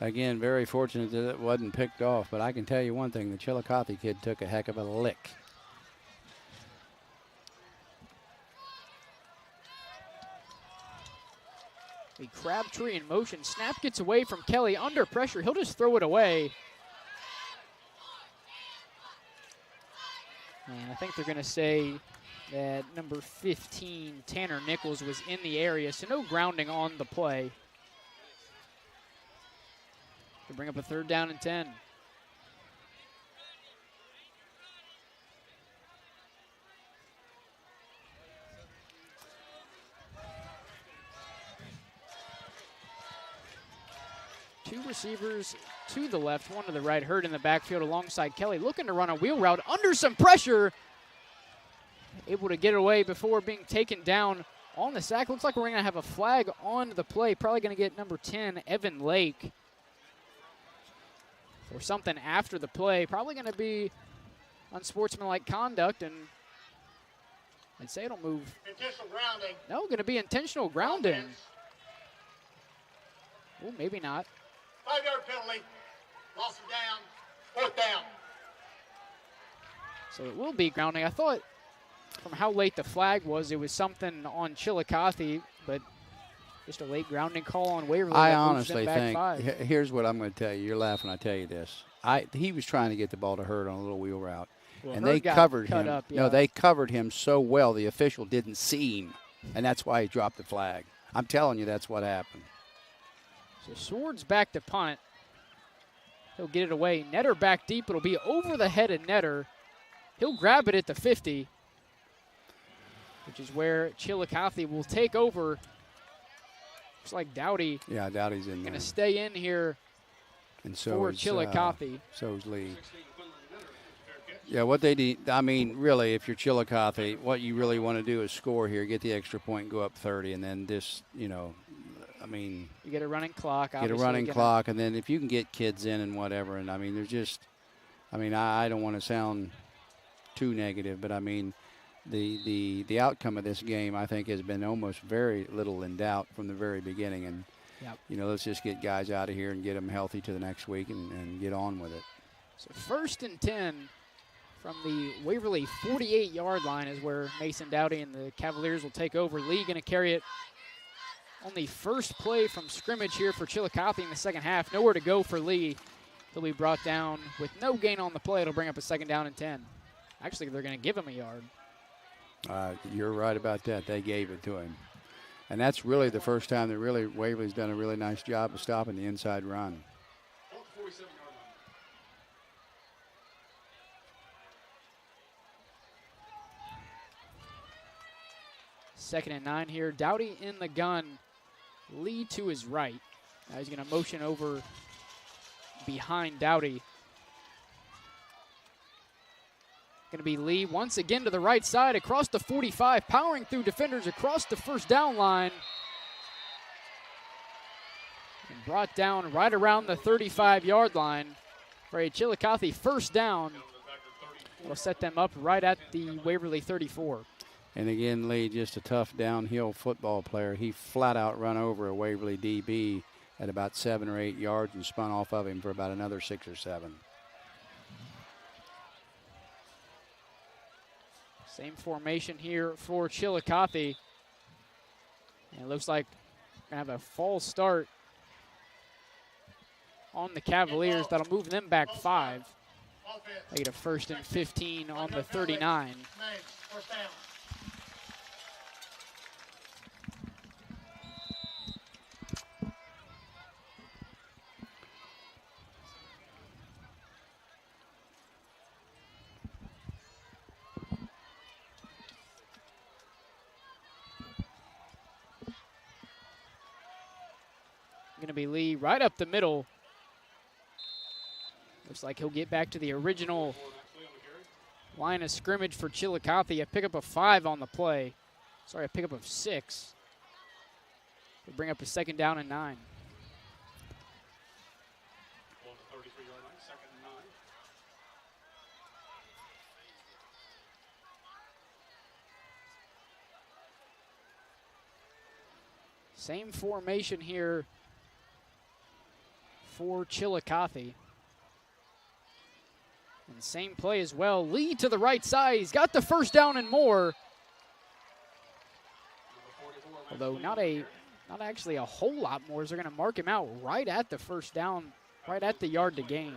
Again, very fortunate that it wasn't picked off, but I can tell you one thing, the Chillicothe kid took a heck of a lick. The Crabtree in motion. Snap gets away from Kelly under pressure. He'll just throw it away. And I think they're going to say that number 15, Tanner Nichols, was in the area, so no grounding on the play. To bring up a 3rd down and 10. Two receivers to the left, one to the right. Hurd in the backfield alongside Kelly, looking to run a wheel route under some pressure. Able to get away before being taken down on the sack. Looks like we're going to have a flag on the play. Probably going to get number 10, Evan Lake, or something after the play. Probably going to be unsportsmanlike conduct, and I'd say it'll move. Intentional grounding. No, going to be intentional grounding. Oh, maybe not. 5-yard penalty. Loss of down. 4th down. So it will be grounding. I thought from how late the flag was, it was something on Chillicothe, but just a late grounding call on Waverly. I honestly think, here's what I'm going to tell you. You're laughing, I tell you this. He was trying to get the ball to Hurd on a little wheel route. Well, and Hurd they got covered cut him. up, No, yeah. they covered him so well the official didn't see him, and that's why he dropped the flag. I'm telling you, that's what happened. So Swords back to punt. He'll get it away. Netter back deep. It'll be over the head of Netter. He'll grab it at the 50, which is where Chillicothe will take over. Looks like Dowdy. Yeah, Dowdy's in there. Going to stay in here and so for is, Chillicothe. So is Lee. Yeah, what they do, I mean, really, if you're Chillicothe, what you really want to do is score here, get the extra point, go up 30, and then just, you know, I mean. You get a running clock. Get a running clock, and then if you can get kids in and whatever, and I mean, there's just, I mean, I don't want to sound too negative, but I mean, the outcome of this game, I think, has been almost very little in doubt from the very beginning. And, you know, let's just get guys out of here and get them healthy to the next week and get on with it. So 1st and 10 from the Waverly 48-yard line is where Mason Dowdy and the Cavaliers will take over. Lee going to carry it on the first play from scrimmage here for Chillicothe in the second half. Nowhere to go for Lee. He'll be brought down with no gain on the play. It'll bring up a 2nd down and 10. Actually, they're going to give him a yard. You're right about that. They gave it to him. And that's really the first time that really Waverly's done a really nice job of stopping the inside run. 2nd and 9 here. Dowdy in the gun. Lee to his right. Now he's going to motion over behind Dowdy. Going to be Lee once again to the right side across the 45, powering through defenders across the 1st down line. And brought down right around the 35-yard line for a Chillicothe 1st down. It'll set them up right at the Waverly 34. And again, Lee, just a tough downhill football player. He flat out run over a Waverly DB at about 7 or 8 yards and spun off of him for about another 6 or 7. Same formation here for Chillicothe. And it looks like we're going to have a false start on the Cavaliers. That'll move them back 5. They get a 1st and 15 on the 39. Going to be Lee right up the middle. Looks like he'll get back to the original line of scrimmage for Chillicothe. A pickup of 5 on the play. Sorry, a pickup of 6. We'll bring up a 2nd down and 9. Same formation here for Chillicothe. And same play as well. Lee to the right side. He's got the 1st down and more. Although not actually a whole lot more, as they're going to mark him out right at the 1st down, right at the yard to gain.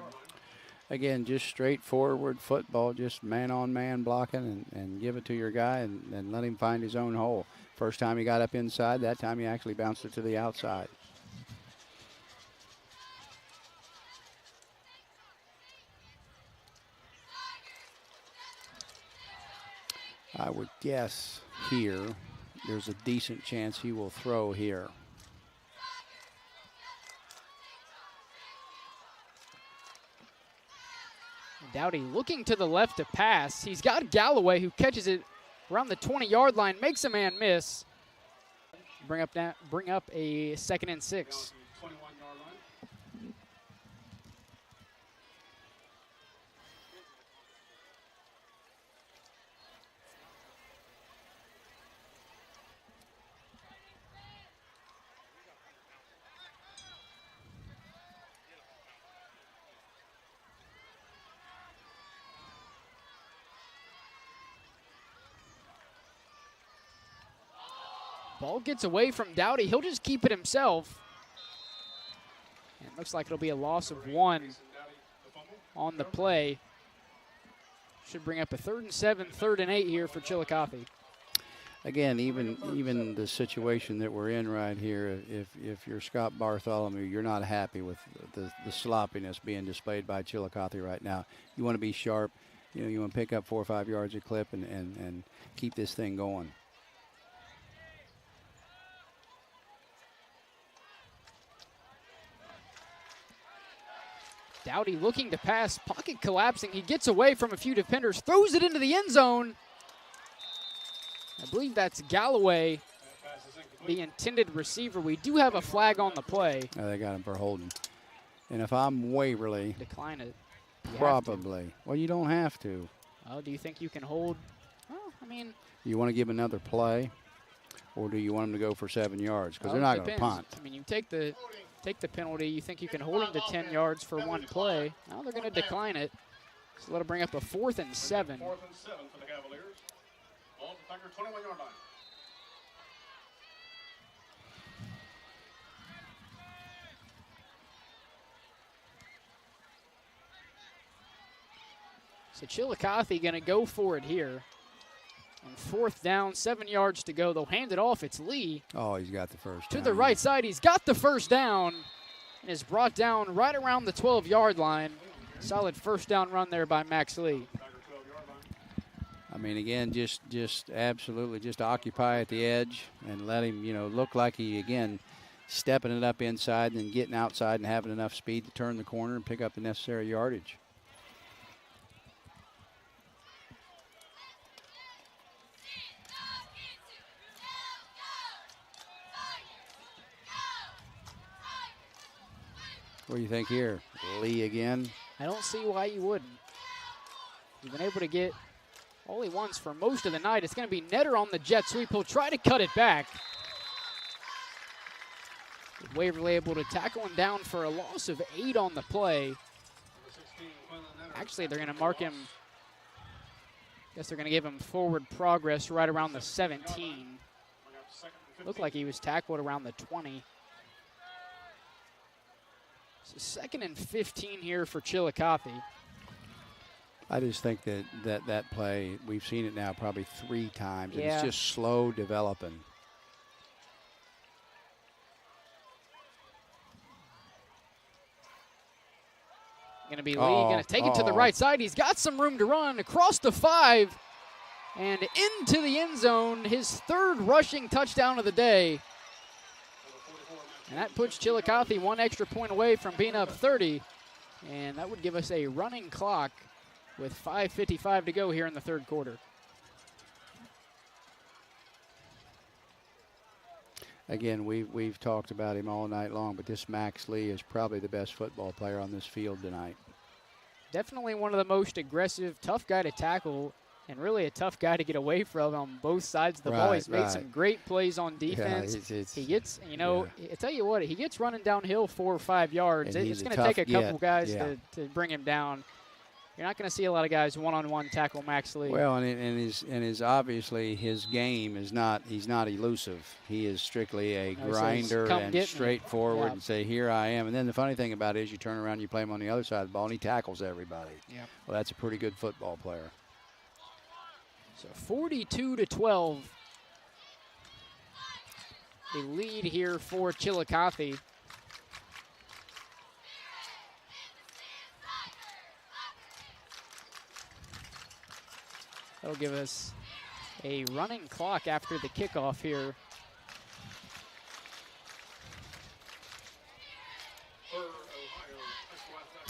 Again, just straightforward football, just man-on-man blocking and give it to your guy and let him find his own hole. First time he got up inside, that time he actually bounced it to the outside. I would guess here there's a decent chance he will throw here. Dowdy looking to the left to pass. He's got Galloway who catches it around the 20-yard line, makes a man miss. Bring up a 2nd and 6. Ball gets away from Dowdy. He'll just keep it himself. And it looks like it'll be a loss of 1 on the play. Should bring up a 3rd and 7, 3rd and 8 here for Chillicothe. Again, even the situation that we're in right here, if you're Scott Bartholomew, you're not happy with the sloppiness being displayed by Chillicothe right now. You want to be sharp. You want to pick up 4 or 5 yards a clip and keep this thing going. Dowdy looking to pass, pocket collapsing. He gets away from a few defenders, throws it into the end zone. I believe that's Galloway, the intended receiver. We do have a flag on the play. Oh, they got him for holding. And if I'm Waverly, decline it. Probably. Well, you don't have to. Oh, do you think you can hold? Well, I mean. You want to give another play, or do you want them to go for 7 yards? Because they're not going to punt. I mean, you take the penalty. You think you can hold them to 10 yards for one play. Now they're going to decline it. So that'll bring up a 4th and 7. 4th and 7 for the Cavaliers. Ball at the Tiger 21-yard line. So Chillicothe going to go for it here. And 4th down, 7 yards to go. They'll hand it off. It's Lee. Oh, he's got the first to down. the right side. He's got the first down and is brought down right around the 12-yard line. Solid first down run there by Max Lee. I mean, again, just absolutely just occupy at the edge and let him, look like he, again, stepping it up inside and then getting outside and having enough speed to turn the corner and pick up the necessary yardage. What do you think here? Lee again? I don't see why you wouldn't. He's been able to get all he wants for most of the night. It's going to be Netter on the jet sweep. He'll try to cut it back. Waverly able to tackle him down for a loss of 8 on the play. Actually, they're going to mark him. I guess they're going to give him forward progress right around the 17. Looked like he was tackled around the 20. So 2nd and 15 here for Chillicothe. I just think that play, we've seen it now probably 3 times. Yeah. And it's just slow developing. Going to be Lee, going to take it to the right side. He's got some room to run across the 5 and into the end zone. His 3rd rushing touchdown of the day. And that puts Chillicothe 1 extra point away from being up 30. And that would give us a running clock with 5:55 to go here in the 3rd quarter. Again, we've talked about him all night long, but this Max Lee is probably the best football player on this field tonight. Definitely one of the most aggressive, tough guy to tackle, and really a tough guy to get away from on both sides of the ball. He's made some great plays on defense. Yeah, he gets, I tell you what, he gets running downhill 4 or 5 yards. It's going to take a couple guys to bring him down. You're not going to see a lot of guys one-on-one tackle Max Lee. Well, and his obviously his game is not, he's not elusive. He is strictly a grinder and straightforward and say, here I am. And then the funny thing about it is you turn around and you play him on the other side of the ball and he tackles everybody. Yep. Well, that's a pretty good football player. So 42-12. The lead here for Chillicothe. That'll give us a running clock after the kickoff here.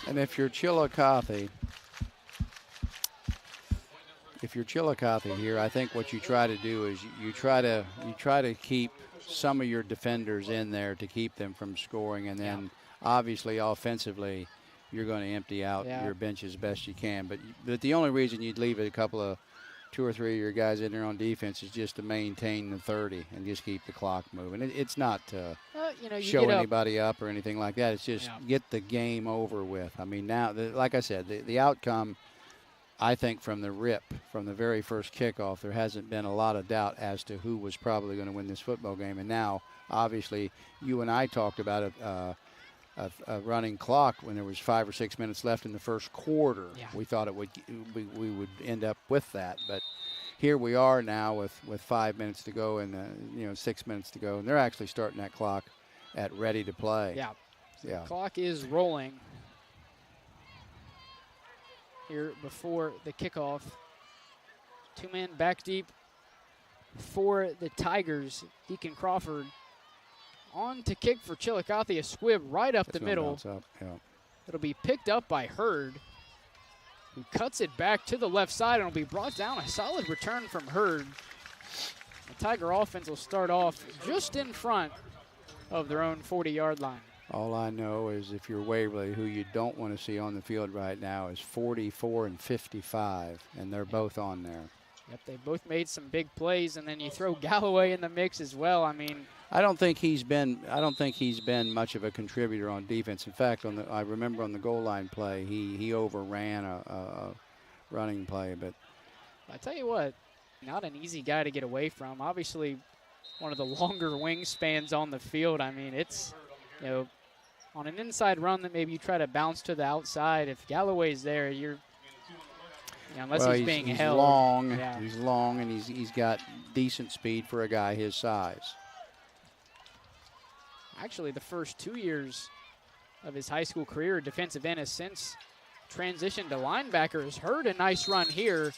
And if you're Chillicothe here, I think what you try to do is you try to keep some of your defenders in there to keep them from scoring, and then obviously offensively you're going to empty out your bench as best you can. But the only reason you'd leave a couple of 2 or 3 of your guys in there on defense is just to maintain the 30 and just keep the clock moving. It's not to show anybody up or anything like that. It's just get the game over with. I mean, now, like I said, the outcome, I think from the very first kickoff, there hasn't been a lot of doubt as to who was probably going to win this football game. And now, obviously, you and I talked about it a running clock when there was 5 or 6 minutes left in the first quarter. Yeah. We thought we would end up with that, but here we are now with 5 minutes to go and 6 minutes to go, and they're actually starting that clock at ready to play. Yeah. Yeah. The clock is rolling here before the kickoff. 2 men back deep for the Tigers. Deacon Crawford on to kick for Chillicothe, a squib right up the middle. Up. Yeah. It'll be picked up by Hurd, who cuts it back to the left side, and will be brought down. A solid return from Hurd. The Tiger offense will start off just in front of their own 40-yard line. All I know is if you're Waverly, who you don't want to see on the field right now is 44 and 55, and they're both on there. Yep, they both made some big plays, and then you throw Galloway in the mix as well. I mean, I don't think he's been much of a contributor on defense. In fact, I remember on the goal line play, he overran a running play. But I tell you what, not an easy guy to get away from. Obviously, one of the longer wingspans on the field. I mean, it's, on an inside run that maybe you try to bounce to the outside. If Galloway's there, unless he's being held. Long. Yeah. He's long, and he's got decent speed for a guy his size. Actually, the first 2 years of his high school career, defensive end has since transitioned to linebacker. Has heard a nice run here.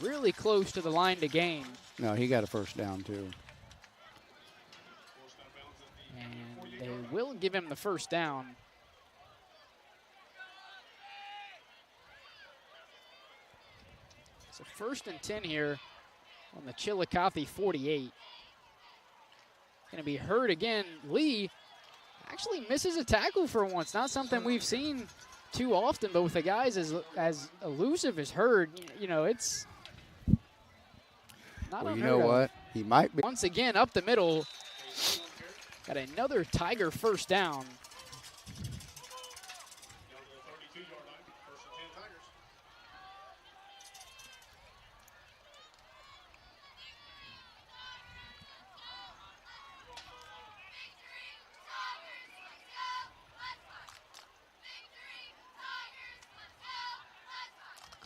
Really close to the line to gain. No, he got a first down, too. And they will give him the first down. So 1st and 10 here on the Chillicothe 48. Going to be Hurd again. Lee actually misses a tackle for once. Not something we've seen too often, but with the guys as elusive as Hurd, it's not Well, you unheard know of. what? He might be. Once again, up the middle. Got another Tiger first down.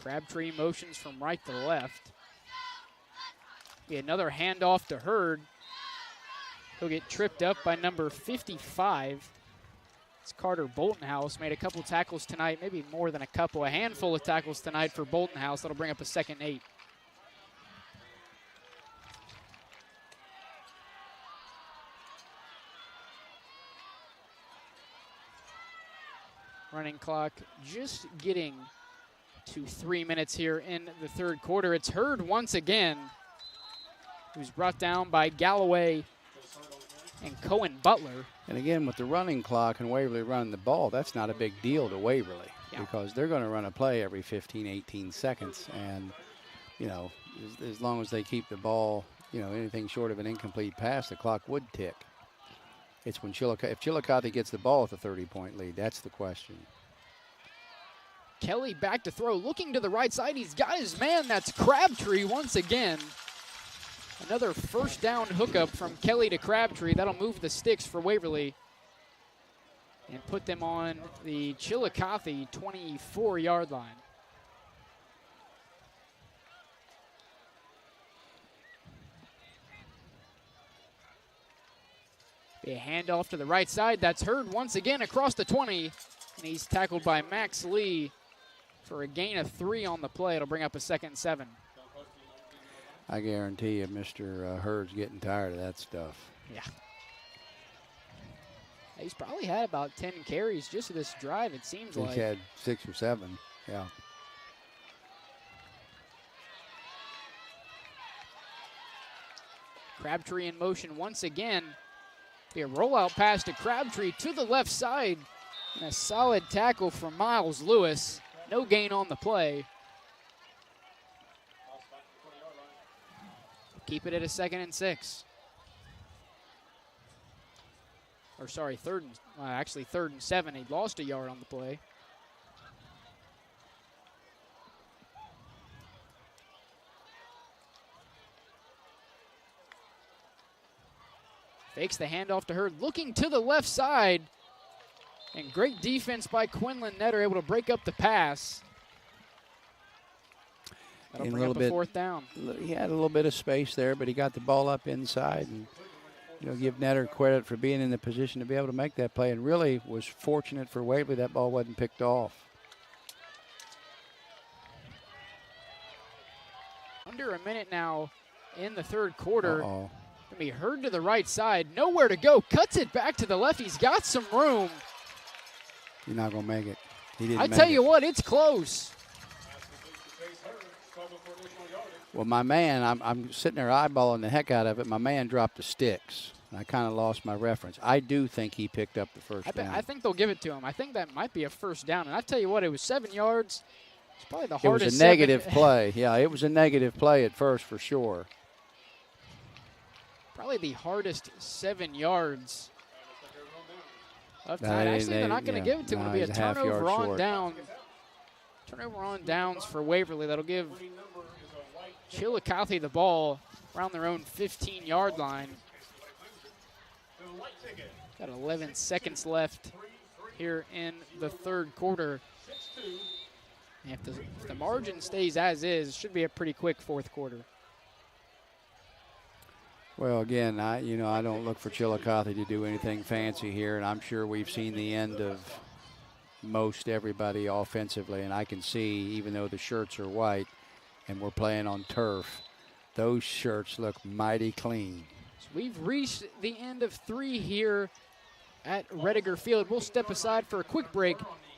Crabtree motions from right to left. Be another handoff to Hurd. He'll get tripped up by number 55. It's Carter Boltonhouse. Made a couple tackles tonight, maybe more than a couple, a handful of tackles tonight for Boltonhouse. That'll bring up a 2nd and 8. Running clock just getting to 3 minutes here in the 3rd quarter. It's Hurd once again, who's brought down by Galloway and Cohen Butler. And again, with the running clock and Waverly running the ball, that's not a big deal to Waverly because they're going to run a play every 15, 18 seconds. And, as long as they keep the ball, anything short of an incomplete pass, the clock would tick. It's when if Chillicothe gets the ball with a 30-point lead, that's the question. Kelly back to throw, looking to the right side. He's got his man. That's Crabtree once again. Another first down hookup from Kelly to Crabtree. That'll move the sticks for Waverly and put them on the Chillicothe 24-yard line. A handoff to the right side. That's Hurd once again across the 20. And he's tackled by Max Lee for a gain of 3 on the play. It'll bring up a 2nd and 7. I guarantee you Mr. Hurd's getting tired of that stuff. Yeah. He's probably had about 10 carries just this drive, it seems like. He's had 6 or 7, yeah. Crabtree in motion once again. Be a rollout pass to Crabtree to the left side. And a solid tackle from Miles Lewis. No gain on the play. Keep it at a 2nd and 6. Or sorry, 3rd and 7. He lost a yard on the play. Fakes the handoff to Hurd, looking to the left side. And great defense by Quinlan Netter, able to break up the pass. That'll bring up a fourth down. He had a little bit of space there, but he got the ball up inside. And, give Netter credit for being in the position to be able to make that play, and really was fortunate for Waverly that ball wasn't picked off. Under a minute now in the third quarter. Uh-oh. Gonna be heard to the right side. Nowhere to go. Cuts it back to the left. He's got some room. You're not going to make it. He didn't I make tell it. you what, it's close. Well, my man, I'm sitting there eyeballing the heck out of it. My man dropped the sticks. I kind of lost my reference. I do think he picked up the first down. I think they'll give it to him. I think that might be a first down. And I tell you what, it was 7 yards. It's probably the hardest. It was a negative play. Yeah, it was a negative play at first for sure. Probably the hardest 7 yards of time. Actually, they're not going to give it to him. It'll be a turnover on downs. Turnover on downs for Waverly. That'll give Chillicothe the ball around their own 15-yard line. Got 11 seconds left here in the third quarter. If the margin stays as is, it should be a pretty quick fourth quarter. Well, again, I don't look for Chillicothe to do anything fancy here, and I'm sure we've seen the end of most everybody offensively, and I can see, even though the shirts are white and we're playing on turf, those shirts look mighty clean. So we've reached the end of 3 here at Rediger Field. We'll step aside for a quick break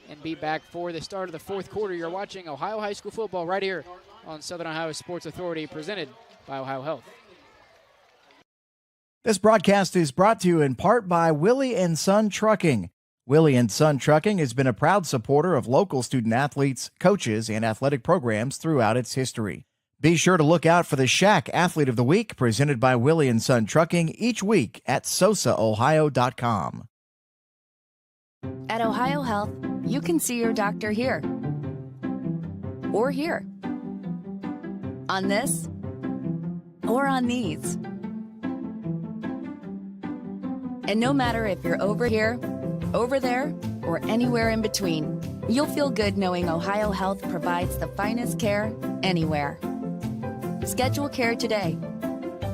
and be back for the start of the fourth quarter. You're watching Ohio High School football right here on Southern Ohio Sports Authority, presented by OhioHealth. This broadcast is brought to you in part by Willie and Son Trucking. Willie and Son Trucking has been a proud supporter of local student athletes, coaches, and athletic programs throughout its history. Be sure to look out for the Shack Athlete of the Week presented by Willie and Son Trucking each week at SOSAOhio.com. At OhioHealth, you can see your doctor here or here, on this or on these. And no matter if you're over here, over there, or anywhere in between, you'll feel good knowing OhioHealth provides the finest care anywhere. Schedule care today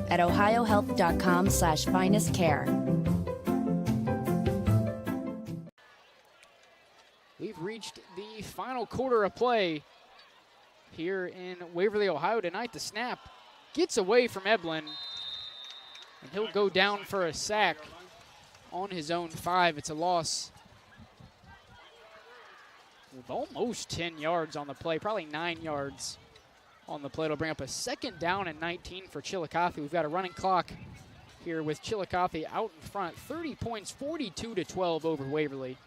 at ohiohealth.com/finestcare. We've reached the final quarter of play here in Waverly, Ohio tonight. The snap gets away from Eblin, and he'll go down for a sack on his own 5. It's a loss with almost 10 yards on the play, probably 9 yards on the play. It'll bring up a second down and 19 for Chillicothe. We've got a running clock here with Chillicothe out in front. 30 points, 42-12 over Waverly.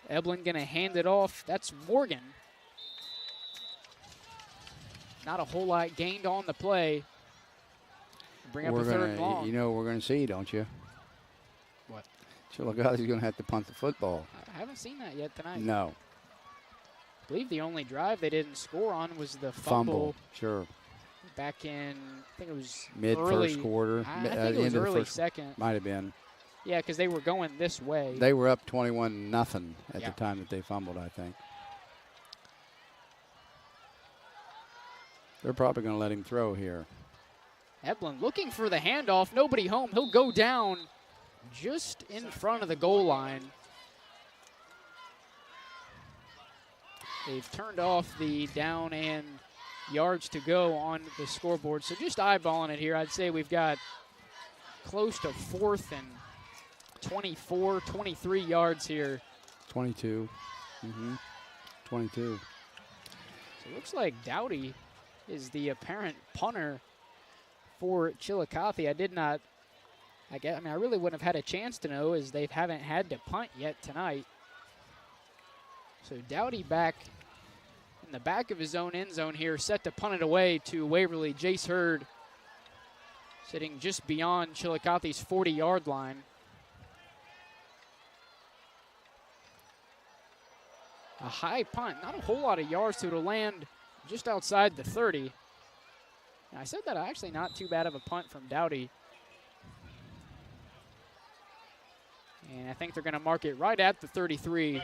Eblin gonna hand it off. That's Morgan. Not a whole lot gained on the play. Bring up a third and long. You know what we're going to see, don't you? What? Chillicothe's going to have to punt the football. I haven't seen that yet tonight. No. I believe the only drive they didn't score on was the fumble. Sure. Back in, I think it was mid-first quarter. I think it was early second. Might have been. Yeah, because they were going this way. They were up 21-0 at the time that they fumbled, I think. They're probably going to let him throw here. Eblin looking for the handoff. Nobody home. He'll go down just in front of the goal line. They've turned off the down and yards to go on the scoreboard. So just eyeballing it here, I'd say we've got close to 4th and 24, 23 yards here. 22. 22. So it looks like Dowdy is the apparent punter for Chillicothe. I really wouldn't have had a chance to know, as they haven't had to punt yet tonight. So Dowdy back in the back of his own end zone here, set to punt it away to Waverly. Jace Hurd sitting just beyond Chillicothe's 40-yard line. A high punt, not a whole lot of yards to it'll land just outside the 30. And I said that actually not too bad of a punt from Dowdy. And I think they're going to mark it right at the 33,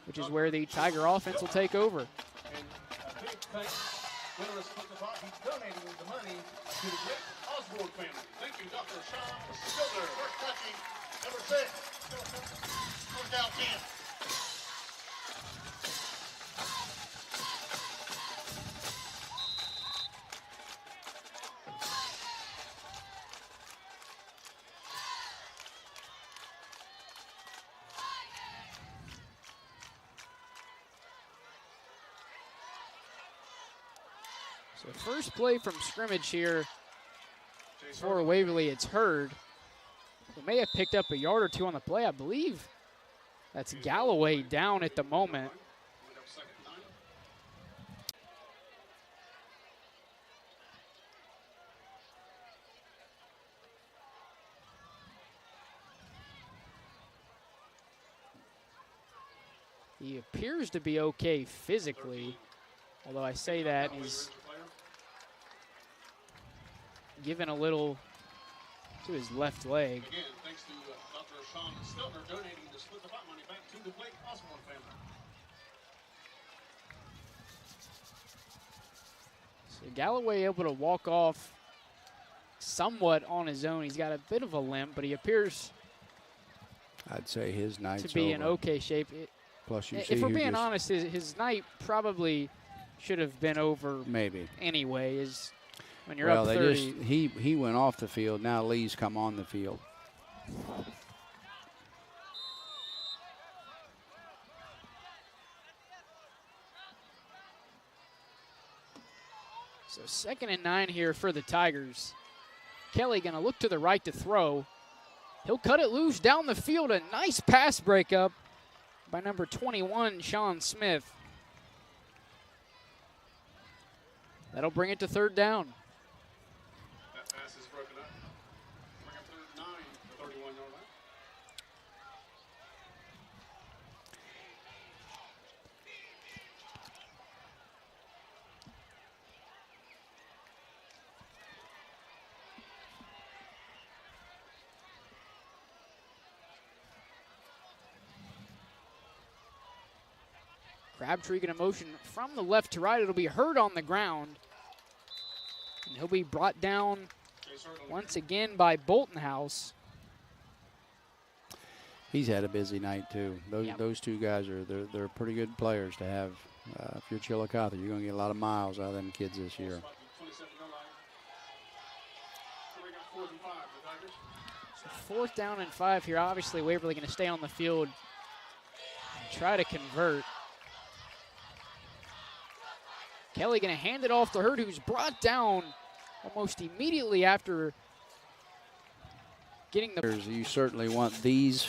which is where the Tiger offense will take over. And a big thanks, generous Chillicothe, he's donating the money to the great Osborne family. Thank you, Dr. Sean Stiller. First touching, number 6. First down 10. So first play from scrimmage here for Waverly, it's Hurd. They may have picked up a yard or two on the play, I believe. That's Galloway down at the moment. He appears to be okay physically, although I say that he's given a little to his left leg. Again, thanks to Dr. Sean Stiller donating the split the pot money back to the Blake Osborne family. So Galloway able to walk off somewhat on his own. He's got a bit of a limp, but he appears I'd say his night's to be over. in okay shape. Plus, you see if we're who being just- honest, his night probably should have been over maybe anyway. Is when you're well, up they 30. just he went off the field. Now Lee's come on the field. So 2nd and 9 here for the Tigers. Kelly going to look to the right to throw. He'll cut it loose down the field. A nice pass breakup by number 21, Sean Smith. That'll bring it to 3rd down. That pass is broken up. Bring up 3rd and 9, the 31-yard line. Crabtree going to motion from the left to right. It'll be Hurd on the ground. And he'll be brought down once again by Boltonhouse. He's had a busy night too. Those two guys they're pretty good players to have. If you're Chillicothe, you're going to get a lot of miles out of them kids this year. So 4th down and 5 here. Obviously, Waverly going to stay on the field and try to convert. Kelly going to hand it off to Hurd, who's brought down almost immediately after getting the... You certainly want this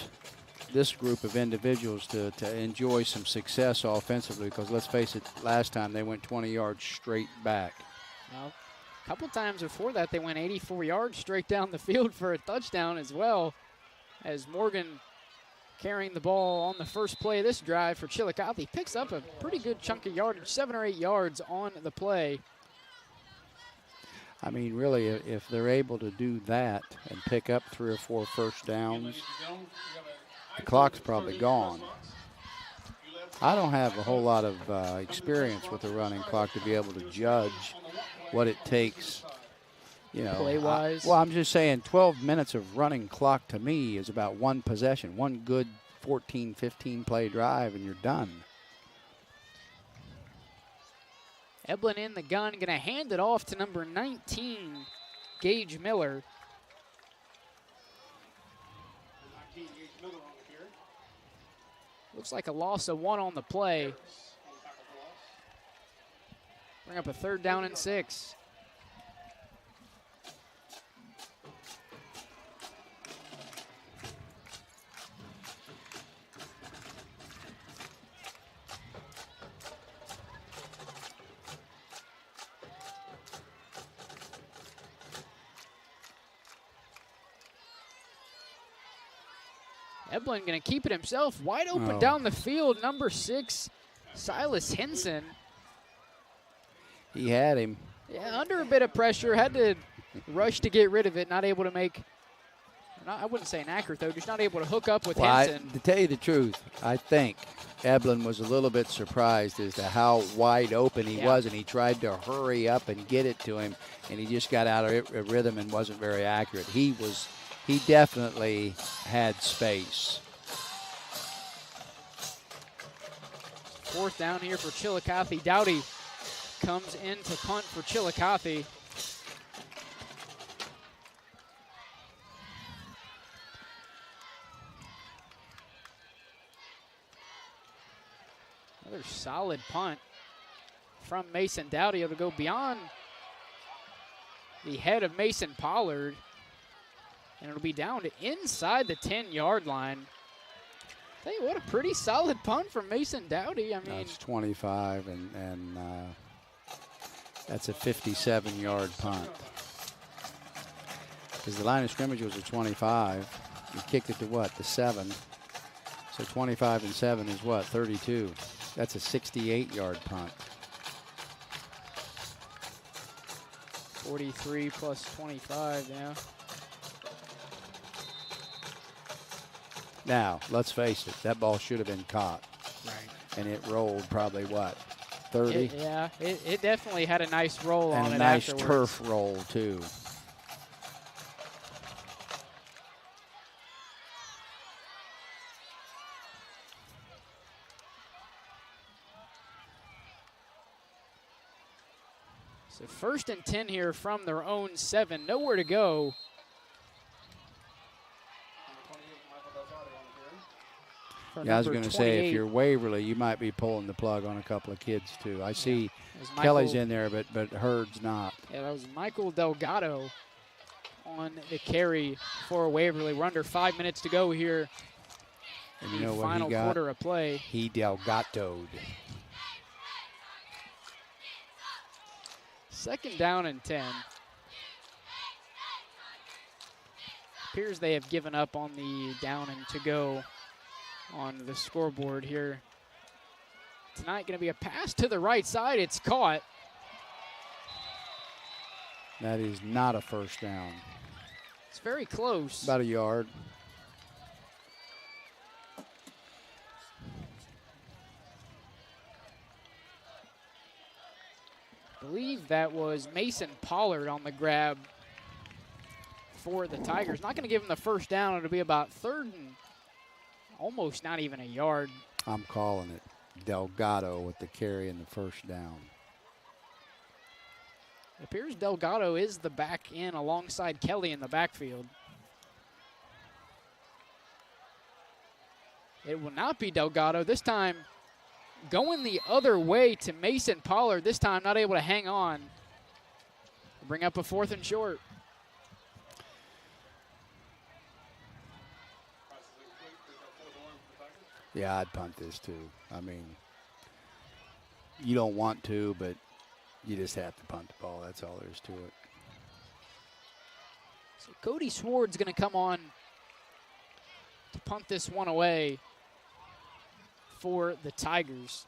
group of individuals to enjoy some success offensively, because let's face it, last time they went 20 yards straight back. Well, a couple times before that, they went 84 yards straight down the field for a touchdown as well, as Morgan carrying the ball on the first play of this drive for Chillicothe. He picks up a pretty good chunk of yardage, 7 or 8 yards on the play. I mean, really, if they're able to do that and pick up 3 or 4 first downs, the clock's probably gone. I don't have a whole lot of experience with the running clock to be able to judge what it takes. You know, play-wise? Well, I'm just saying 12 minutes of running clock to me is about one possession, one good 14, 15 play drive, and you're done. Eblin in the gun, going to hand it off to number 19, Gage Miller. Looks like a loss of 1 on the play. Bring up a 3rd down and 6. Eblin going to keep it himself. Wide open down the field. Number 6, Silas Henson. He had him. Yeah, under a bit of pressure. Had to rush to get rid of it. Not able to make I wouldn't say inaccurate, though, just not able to hook up with Well, Henson. to tell you the truth, I think Eblin was a little bit surprised as to how wide open he was, and he tried to hurry up and get it to him, and he just got out of rhythm and wasn't very accurate. He definitely had space. 4th down here for Chillicothe. Dowdy comes in to punt for Chillicothe. Another solid punt from Mason Dowdy. It'll go beyond the head of Mason Pollard, and it'll be down to inside the 10-yard line. Tell you what, a pretty solid punt from Mason Dowdy. I mean, that's 25, and that's a 57-yard punt. Because the line of scrimmage was a 25. You kicked it to what? The 7. So 25 and 7 is what? 32. That's a 68-yard punt. 43 plus 25, yeah. Now, let's face it, that ball should have been caught. Right. And it rolled probably, what, 30? It definitely had a nice roll on it and a nice afterwards. turf roll, too. So 1st and 10 here from their own 7. Nowhere to go. Yeah, I was going to say, if you're Waverly, you might be pulling the plug on a couple of kids, too. I see Kelly's in there, but Hurd's not. Yeah, that was Michael Delgado on the carry for Waverly. We're under 5 minutes to go here. And you know what final he got? quarter of play. He Delgado'd. 2nd down and 10. Appears they have given up on the down and to go on the scoreboard here. Tonight going to be a pass to the right side. It's caught. That is not a 1st down. It's very close. About a yard. I believe that was Mason Pollard on the grab for the Tigers. Not going to give him the 1st down. It'll be about 3rd and almost not even a yard. I'm calling it. Delgado with the carry and the 1st down. It appears Delgado is the back in alongside Kelly in the backfield. It will not be Delgado. This time going the other way to Mason Pollard. This time not able to hang on. Bring up a 4th and short. Yeah, I'd punt this too. I mean, you don't want to, but you just have to punt the ball. That's all there is to it. So Cody Sward's going to come on to punt this one away for the Tigers.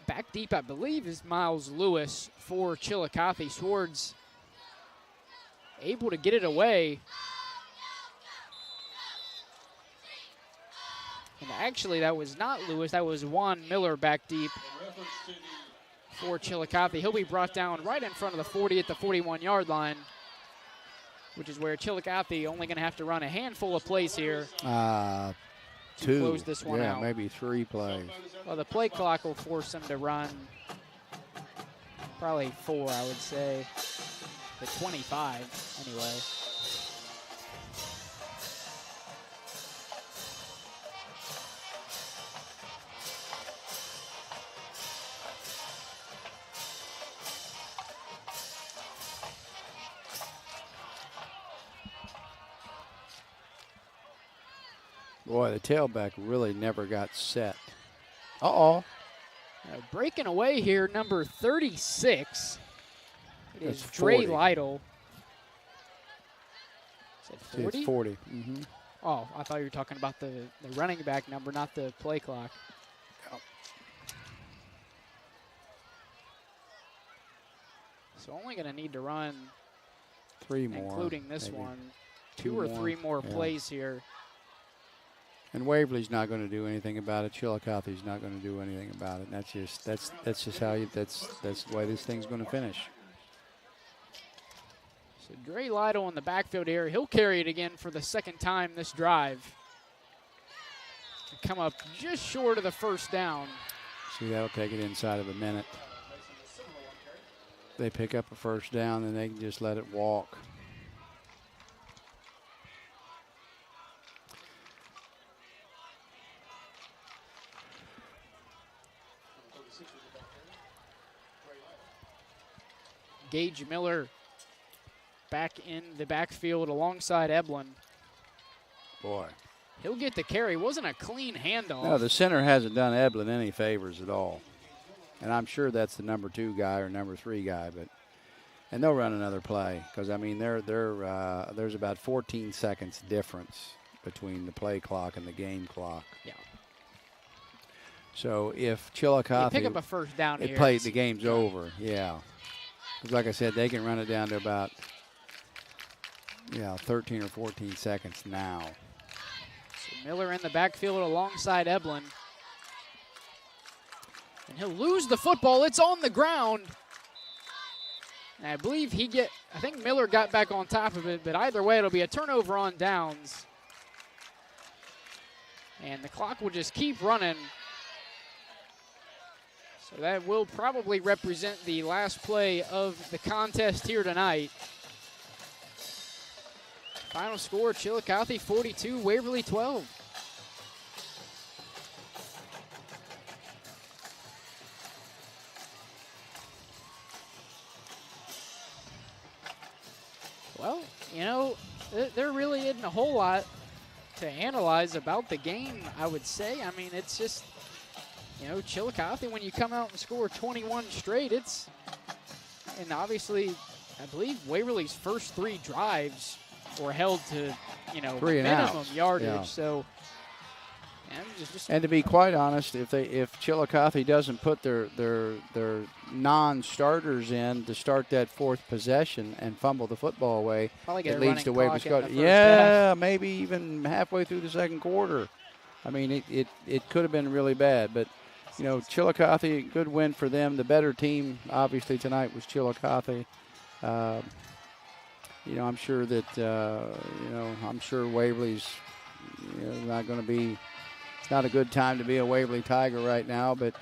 Back deep, I believe, is Miles Lewis for Chillicothe. Sward's able to get it away. And actually, that was not Lewis. That was Juan Miller back deep for Chillicothe. He'll be brought down right in front of the 40 at the 41-yard line, which is where Chillicothe only going to have to run a handful of plays here to close this one out. Maybe 3 plays. Well, the play clock will force him to run probably 4, I would say. The 25, anyway. Boy, the tailback really never got set. Uh-oh. Breaking away here, number 36. It is That's Dre 40. Lytle. Is it 40? It's 40. Mm-hmm. Oh, I thought you were talking about the running back number, not the play clock. Yep. So only going to need to run 3 more, including this maybe. one. 2 2 or more, 3 more yeah. plays here. And Waverly's not going to do anything about it. Chillicothe's not going to do anything about it. That's just how that's the way this thing's going to finish. So Dre Lytle in the backfield here. He'll carry it again for the second time this drive. Come up just short of the first down. See, that'll take it inside of a minute. They pick up a first down, and they can just let it walk. Gage Miller back in the backfield alongside Eblin. Boy. He'll get the carry. Wasn't a clean handoff. No, the center hasn't done Eblin any favors at all. And I'm sure that's the number 2 guy or number 3 guy, and they'll run another play because I mean there's about 14 seconds difference between the play clock and the game clock. Yeah. So if Chillicothe pick up a first down here, the game's over. Yeah. Because like I said, they can run it down to about 13 or 14 seconds now. So Miller in the backfield alongside Eblin. And he'll lose the football. It's on the ground. And I believe I think Miller got back on top of it, but either way, it'll be a turnover on downs. And the clock will just keep running. So that will probably represent the last play of the contest here tonight. Final score, Chillicothe 42, Waverly 12. Well, there really isn't a whole lot to analyze about the game, I would say. I mean, it's just, Chillicothe, when you come out and score 21 straight, and obviously, I believe Waverly's first 3 drives were held to, 3 and minimum outs. yardage. Yeah. So, and to be quite honest, if Chillicothe doesn't put their non-starters in to start that 4th possession and fumble the football away, it leads to Waverly scoring. Yeah, maybe even halfway through the second quarter. I mean, it could have been really bad, but Chillicothe, good win for them. The better team, obviously, tonight was Chillicothe. I'm sure that I'm sure Waverly's not going to be. It's not a good time to be a Waverly Tiger right now, but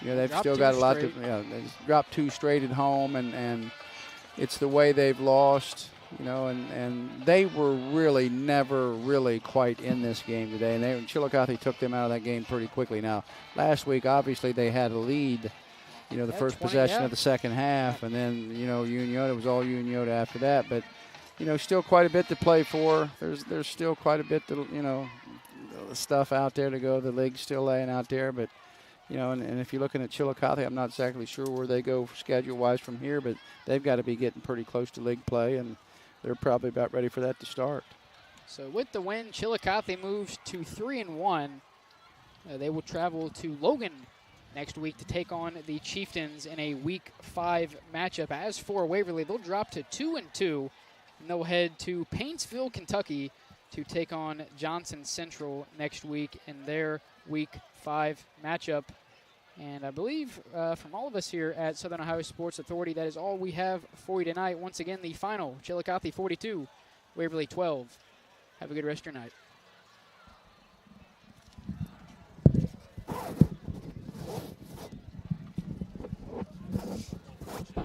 they've still got a lot to. They've dropped 2 straight at home, and it's the way they've lost. And they were really never really quite in this game today, and Chillicothe took them out of that game pretty quickly. Now, last week obviously they had a lead. The first possession of the second half, and then Unionota was all Unionota after that, but. Still quite a bit to play for. There's still quite a bit to, stuff out there to go. The league's still laying out there, but, and if you're looking at Chillicothe, I'm not exactly sure where they go schedule-wise from here, but they've got to be getting pretty close to league play, and they're probably about ready for that to start. So with the win, Chillicothe moves to 3-1. They will travel to Logan next week to take on the Chieftains in a Week 5 matchup. As for Waverly, they'll drop to 2-2. And they'll head to Paintsville, Kentucky to take on Johnson Central next week in their Week 5 matchup. And I believe from all of us here at Southern Ohio Sports Authority, that is all we have for you tonight. Once again, the final, Chillicothe 42, Waverly 12. Have a good rest of your night.